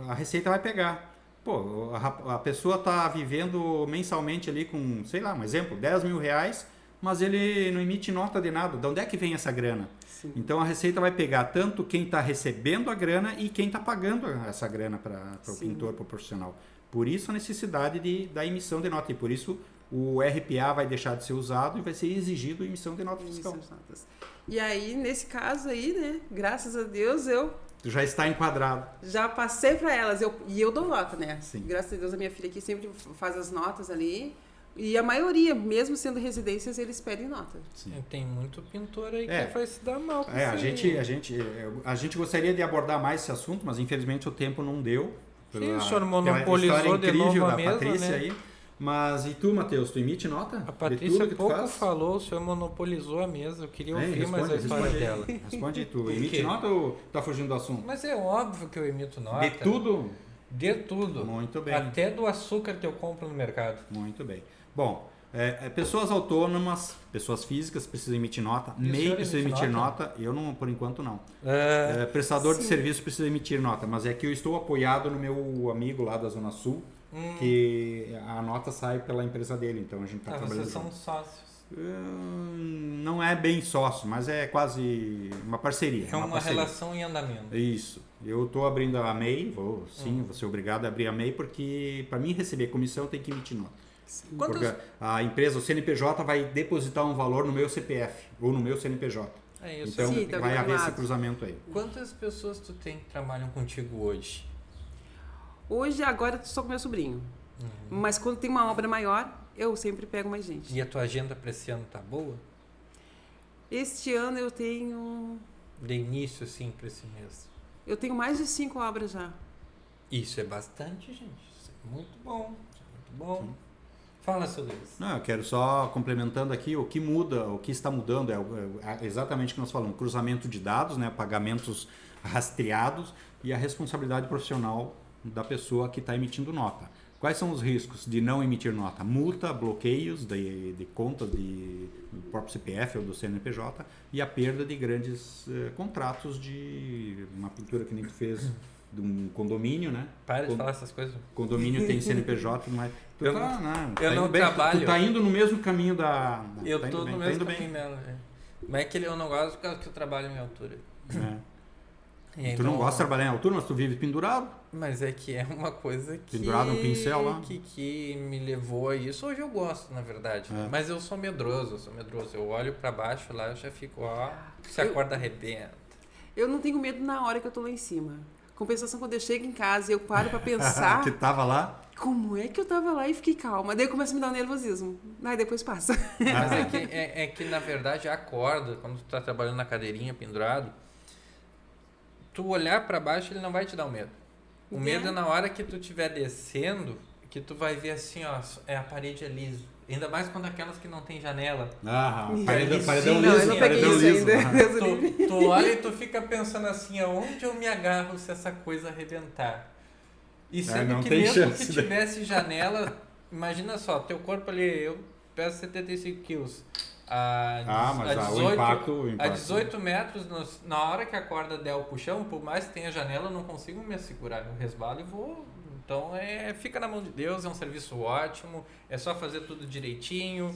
a Receita vai pegar. Pô, a pessoa está vivendo mensalmente ali com, sei lá, um exemplo, 10 mil reais, mas ele não emite nota de nada. De onde é que vem essa grana? Sim. Então, a Receita vai pegar tanto quem está recebendo a grana e quem está pagando essa grana para o Sim. pintor, para o profissional. Por isso a necessidade da emissão de nota. E por isso o RPA vai deixar de ser usado e vai ser exigido a emissão de nota fiscal. E aí, nesse caso aí, né, graças a Deus, eu Tu já está enquadrado. já passei para elas, e eu dou nota, né? Sim. Graças a Deus, a minha filha aqui sempre faz as notas ali. E a maioria, mesmo sendo residências, eles pedem nota. Sim. Tem muito pintor aí É. que vai se dar mal. com A isso. gente gostaria de abordar mais esse assunto, mas infelizmente o tempo não deu. Sim, o senhor pela monopolizou história de incrível novo a da mesa, Patrícia né? aí. Mas e tu, Matheus, tu emite nota? A de Patrícia tudo que tu pouco faz? falou, o senhor monopolizou a mesa. Eu queria ouvir mais a Responde história aí. dela. Responde aí, tu emite quê? nota ou tá fugindo do assunto? Mas é óbvio que eu emito nota. De tudo? De tudo. Muito bem. Até do açúcar que eu compro no mercado. Muito bem. Bom, pessoas autônomas, pessoas físicas precisam emitir nota, E o MEI senhor precisa emite emitir nota? nota, eu não, por enquanto não. É, Prestador de Sim. serviço precisa emitir nota, mas é que eu estou apoiado no meu amigo lá da Zona Sul, que a nota sai pela empresa dele, então a gente está trabalhando vocês são junto. sócios. Não é bem sócio, mas é quase uma parceria. É uma parceria. relação em andamento. Isso. Eu estou abrindo a MEI, vou ser obrigado a abrir a MEI, porque para mim receber comissão tem que emitir nota. Quantos... Porque a empresa, o CNPJ, vai depositar um valor no meu CPF ou no meu CNPJ. É isso. Então Sim, tá vai haver esse vinculado. cruzamento aí. Quantas pessoas tu tem que trabalham contigo hoje? Hoje, agora, eu só com meu sobrinho. Mas quando tem uma obra maior, eu sempre pego mais gente. E a tua agenda para esse ano tá boa? Este ano eu tenho De início, assim, para esse mês. mais de 5 obras já. Isso é bastante, gente. Isso é muito bom. Isso é muito bom. Fala sobre isso. Não, eu quero só complementando aqui o que muda, o que está mudando é exatamente o que nós falamos, cruzamento de dados, né, pagamentos rastreados e a responsabilidade profissional da pessoa que está emitindo nota. Quais são os riscos de não emitir nota? Multa, bloqueios de contas do próprio CPF ou do CNPJ e a perda de grandes contratos de uma pintura que nem tu fez de um condomínio, né? Para de falar essas coisas. Condomínio tem CNPJ, mas tu Eu tá, eu não indo bem, trabalho. Tu tá indo no mesmo caminho da... Eu tá tô indo no bem, mesmo tá indo caminho dela. É. Mas é que eu não gosto por causa que eu trabalho em minha altura. bem. E Tu não então- gosta de trabalhar em altura, mas tu vive pendurado. Mas é que é uma coisa que... Pendurado no pincel lá. Que me levou a isso. Hoje eu gosto, na verdade. É. Mas eu sou medroso, Eu olho pra baixo lá, eu já fico, ó... Se a corda arrebenta. Eu não tenho medo na hora que eu tô lá em cima. Compensação, quando eu chego em casa e eu paro pra pensar Que tava lá. como é que eu tava lá e fiquei calma. Daí começa a me dar um nervosismo. Aí depois passa. Mas é que, na verdade, a corda, quando tu tá trabalhando na cadeirinha, pendurado, tu olhar pra baixo, ele não vai te dar o medo. O medo é na hora que tu estiver descendo, que tu vai ver assim, ó, a parede é liso. Ainda mais quando aquelas que não tem janela. Paredão Não, eu liso, não peguei paredão isso liso. ainda. Deus o livre. Tu olha e tu fica pensando assim, aonde eu me agarro se essa coisa arrebentar? E sendo não que tem mesmo chance, que né? tivesse janela, imagina só, teu corpo ali, eu peso 75 quilos. O impacto... A 18 metros, na hora que a corda der o puxão, por mais que tenha janela, eu não consigo me segurar. Eu resbalo e vou. Então, fica na mão de Deus, é um serviço ótimo, é só fazer tudo direitinho,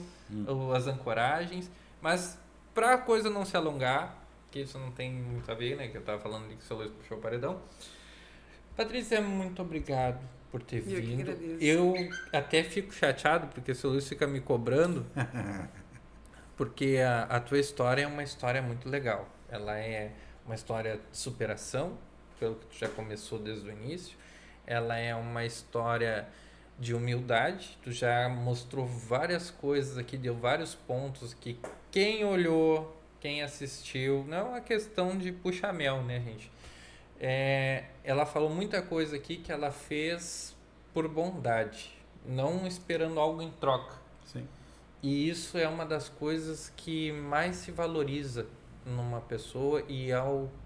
as ancoragens. Mas, pra coisa não se alongar, que isso não tem muito a ver, né? Que eu tava falando ali que o seu Luiz puxou o paredão. Patrícia, muito obrigado por ter Eu que vindo. agradeço. Eu até fico chateado, porque o seu Luiz fica me cobrando. Porque a tua história é uma história muito legal. Ela é uma história de superação, pelo que tu já começou desde o início. Ela é uma história de humildade. Tu já mostrou várias coisas aqui, deu vários pontos que quem olhou, quem assistiu, não é uma questão de puxa-mel, né, gente? Ela falou muita coisa aqui que ela fez por bondade, não esperando algo em troca. Sim. E isso é uma das coisas que mais se valoriza numa pessoa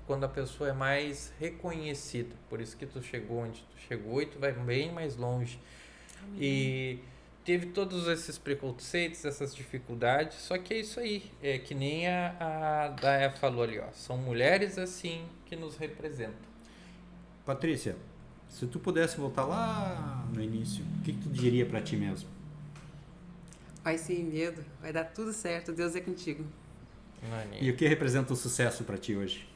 quando a pessoa é mais reconhecida. Por isso que tu chegou onde tu chegou e tu vai bem mais longe. E teve todos esses preconceitos, essas dificuldades, só que é isso aí. É que nem a Daya falou ali, ó. São mulheres assim que nos representam. Patrícia, se tu pudesse voltar lá no início, o que tu diria pra ti mesmo? Vai sem medo, vai dar tudo certo, Deus é contigo. E o que representa o sucesso pra ti hoje?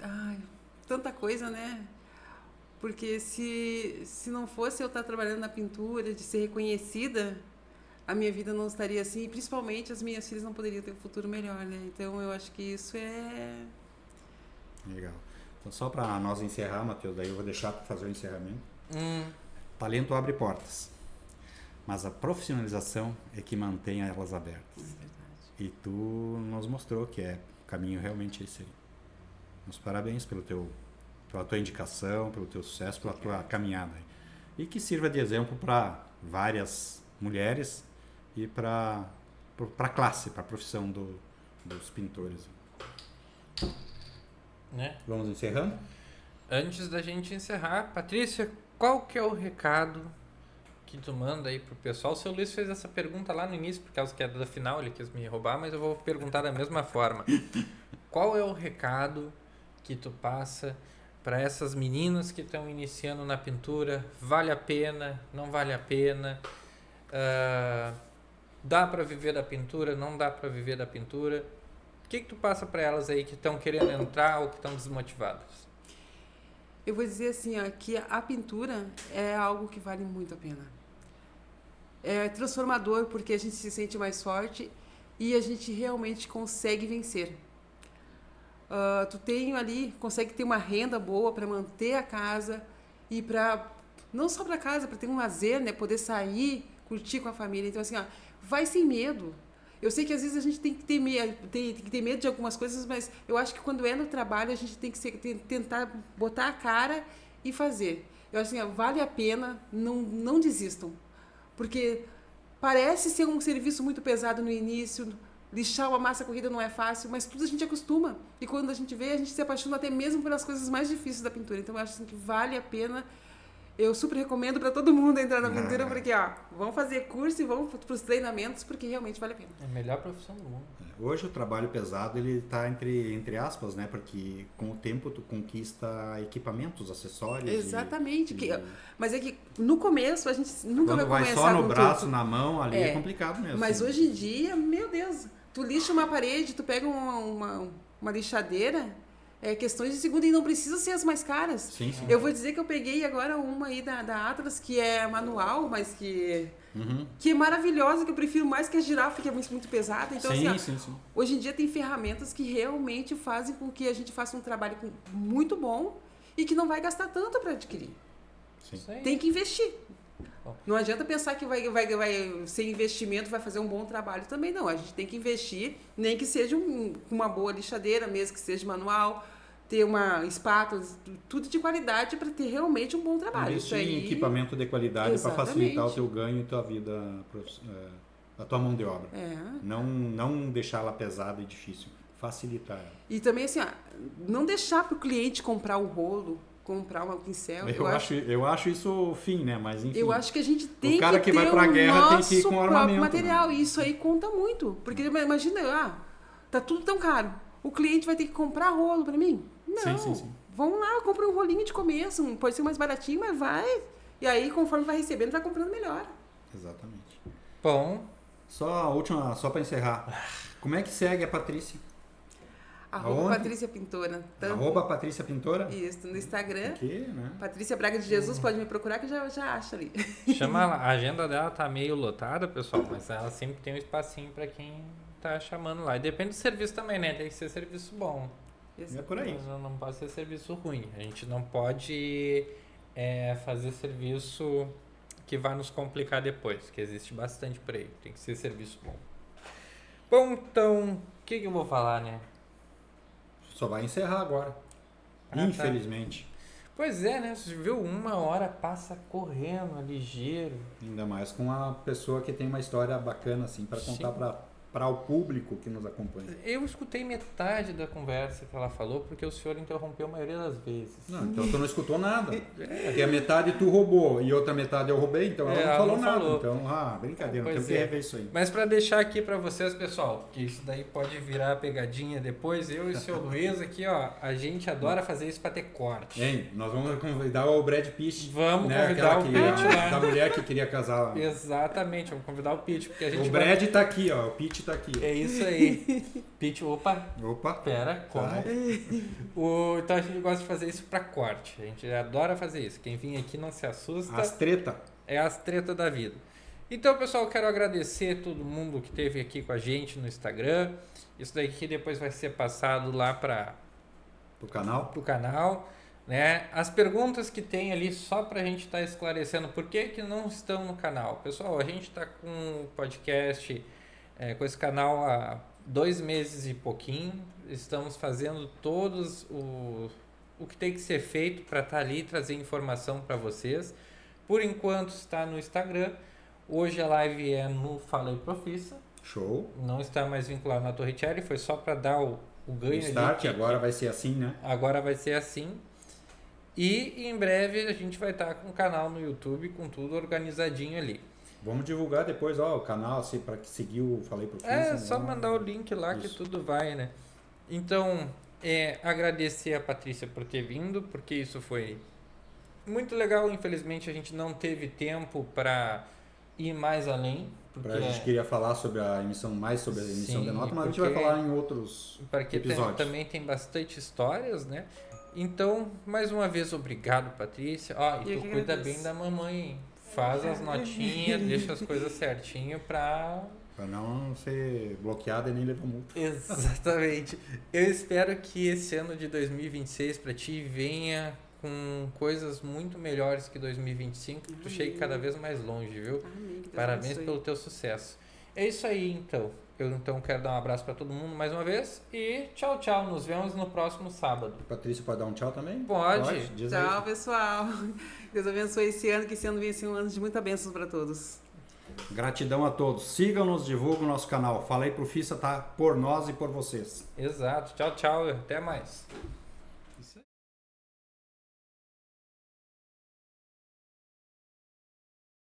Ai, tanta coisa, né? Porque se não fosse eu estar trabalhando na pintura, de ser reconhecida, a minha vida não estaria assim. E principalmente as minhas filhas não poderiam ter um futuro melhor, né? Então eu acho que isso é... Legal. Então só pra nós encerrar, Matheus, daí eu vou deixar tu fazer o encerramento. Talento abre portas, mas a profissionalização é que mantém elas abertas. É verdade. E tu nos mostrou que o caminho realmente é esse aí. Meus parabéns pela tua indicação, pelo teu sucesso, pela tua caminhada. E que sirva de exemplo para várias mulheres e para a classe, para a profissão dos pintores. Né? Vamos encerrando? Antes da gente encerrar, Patrícia, qual que é o recado que tu manda aí pro pessoal? O seu Luiz fez essa pergunta lá no início, por causa que é da final, ele quis me roubar, mas eu vou perguntar da mesma forma. Qual é o recado que tu passa para essas meninas que estão iniciando na pintura? Vale a pena? Não vale a pena? Dá para viver da pintura? Não dá para viver da pintura? O que tu passa para elas aí que estão querendo entrar ou que estão desmotivadas? Eu vou dizer assim, ó, que a pintura é algo que vale muito a pena. É transformador porque a gente se sente mais forte e a gente realmente consegue vencer. Tu tem ali, consegue ter uma renda boa para manter a casa e para não só para casa, para ter um lazer, né, poder sair, curtir com a família. Então assim, ó, vai sem medo. Eu sei que às vezes a gente tem que ter medo, tem que ter medo de algumas coisas, mas eu acho que quando é no trabalho a gente tem que tentar botar a cara e fazer. Eu acho assim, ó, vale a pena, não desistam. Porque parece ser um serviço muito pesado no início, lixar uma massa corrida não é fácil, mas tudo a gente acostuma. E quando a gente vê, a gente se apaixona até mesmo pelas coisas mais difíceis da pintura. Então eu acho assim, que vale a pena Eu super recomendo para todo mundo entrar na pintura, porque, ó, vão fazer curso e vão para os treinamentos, porque realmente vale a pena. É a melhor profissão do mundo. Hoje o trabalho pesado ele está entre aspas, né? Porque com o tempo tu conquista equipamentos, acessórios. Exatamente. Mas é que no começo a gente nunca Quando vai vai começar só no com braço, tudo. na mão, ali é complicado mesmo. Mas hoje em dia, meu Deus, tu lixa uma parede, tu pega uma lixadeira, questões de segundo e não precisa ser as mais caras. Sim. Eu vou dizer que eu peguei agora uma aí da Atlas, que é manual, mas que é maravilhosa, que eu prefiro mais que a girafa, que é muito pesada. Então, sim. hoje em dia tem ferramentas que realmente fazem com que a gente faça um trabalho muito bom e que não vai gastar tanto para adquirir. Sim. Tem que investir. Não adianta pensar que vai sem investimento vai fazer um bom trabalho também, não. A gente tem que investir, nem que seja uma boa lixadeira, mesmo que seja manual, ter uma espátula, tudo de qualidade para ter realmente um bom trabalho. Investir em equipamento de qualidade para facilitar o teu ganho e tua vida, a tua mão de obra. Não deixar ela pesada e difícil, facilitar ela. E também assim, não deixar para o cliente comprar o rolo, comprar um pincel. Eu acho isso o fim, né? Mas enfim. Eu acho que a gente tem o cara que vai pra guerra tem que ir com armamento, material. né? E isso aí conta muito. Porque imagina, tá tudo tão caro. O cliente vai ter que comprar rolo para mim? Não. Sim. Vamos lá, compra um rolinho de começo. Pode ser mais baratinho, mas vai. E aí, conforme vai recebendo, vai comprando melhor. Exatamente. Bom. Só a última, só para encerrar. Como é que segue a Patrícia? @, Patrícia Pintora. @Patrícia Pintora? Isso, no Instagram. Aqui, né? Patrícia Braga de Jesus, pode me procurar que eu já acho ali. Chama ela. A agenda dela tá meio lotada, pessoal, mas ela sempre tem um espacinho para quem tá chamando lá. E depende do serviço também, né? Tem que ser serviço bom. É por aí. Mas não pode ser serviço ruim. A gente não pode fazer serviço que vai nos complicar depois, que existe bastante por aí. Tem que ser serviço bom. Bom, então, o que eu vou falar, né? Só vai encerrar agora. Infelizmente. Tá. Pois é, né? Você viu, 1 hora passa correndo, ligeiro. Ainda mais com uma pessoa que tem uma história bacana, assim, para contar para o público que nos acompanha. Eu escutei metade da conversa que ela falou, porque o senhor interrompeu a maioria das vezes. Não, então tu não escutou nada. Porque a metade tu roubou e outra metade eu roubei, então ela não falou nada. Então, brincadeira, não temos que rever isso aí. Mas para deixar aqui para vocês, pessoal, que isso daí pode virar pegadinha depois, eu e o seu Luiz aqui, ó, a gente adora fazer isso para ter corte. Hein, nós vamos convidar o Brad Pitt. Vamos né? convidar o Pitt lá. Da mulher que queria casar. Exatamente, vamos convidar o Pitt, porque a gente O Brad tá aqui, ó, o Pitt tá aqui. É isso aí. Pitt, opa. Pera, como? Então a gente gosta de fazer isso para corte. A gente adora fazer isso. Quem vir aqui não se assusta. As treta. É as tretas da vida. Então, pessoal, eu quero agradecer todo mundo que esteve aqui com a gente no Instagram. Isso daqui depois vai ser passado lá para o canal. Né? As perguntas que tem ali, só para a gente estar esclarecendo por que não estão no canal. Pessoal, a gente está com o podcast, com esse canal há 2 meses e pouquinho. Estamos fazendo todos o que tem que ser feito para estar ali e trazer informação para vocês. Por enquanto está no Instagram. Hoje a live é no Fala aí Profissa. Show. Não está mais vinculado na Torre Cherry, foi só para dar o ganho. O start, agora vai ser assim, né? Agora vai ser assim. E em breve a gente vai estar com o canal no YouTube, com tudo organizadinho ali. Vamos divulgar depois, o canal, assim, para que seguir o Falei Profissa. Só mandar o link lá. Isso. Que tudo vai, né? Então, agradecer a Patrícia por ter vindo, porque isso foi muito legal. Infelizmente a gente não teve tempo para ir mais além. Porque a gente queria falar sobre a emissão de nota, mas a gente vai falar em outros episódios. Também tem bastante histórias, né? Então, mais uma vez, obrigado, Patrícia. E tu cuida bem da mamãe, hein? Faz as notinhas, deixa as coisas certinho para não ser bloqueada e nem levar multa. Exatamente. Eu espero que esse ano de 2026 para ti venha com coisas muito melhores que 2025, que tu chegue cada vez mais longe, viu? Parabéns pelo teu sucesso. É isso aí, então. Eu quero dar um abraço para todo mundo mais uma vez e tchau, tchau. Nos vemos no próximo sábado. Patrícia, pode dar um tchau também? Pode. Tchau, pessoal. Deus abençoe esse ano, que esse ano venha ser um ano de muita bênção para todos. Gratidão a todos. Sigam-nos, divulguem o nosso canal. Fala aí Profissa, tá por nós e por vocês. Exato. Tchau, tchau. Até mais.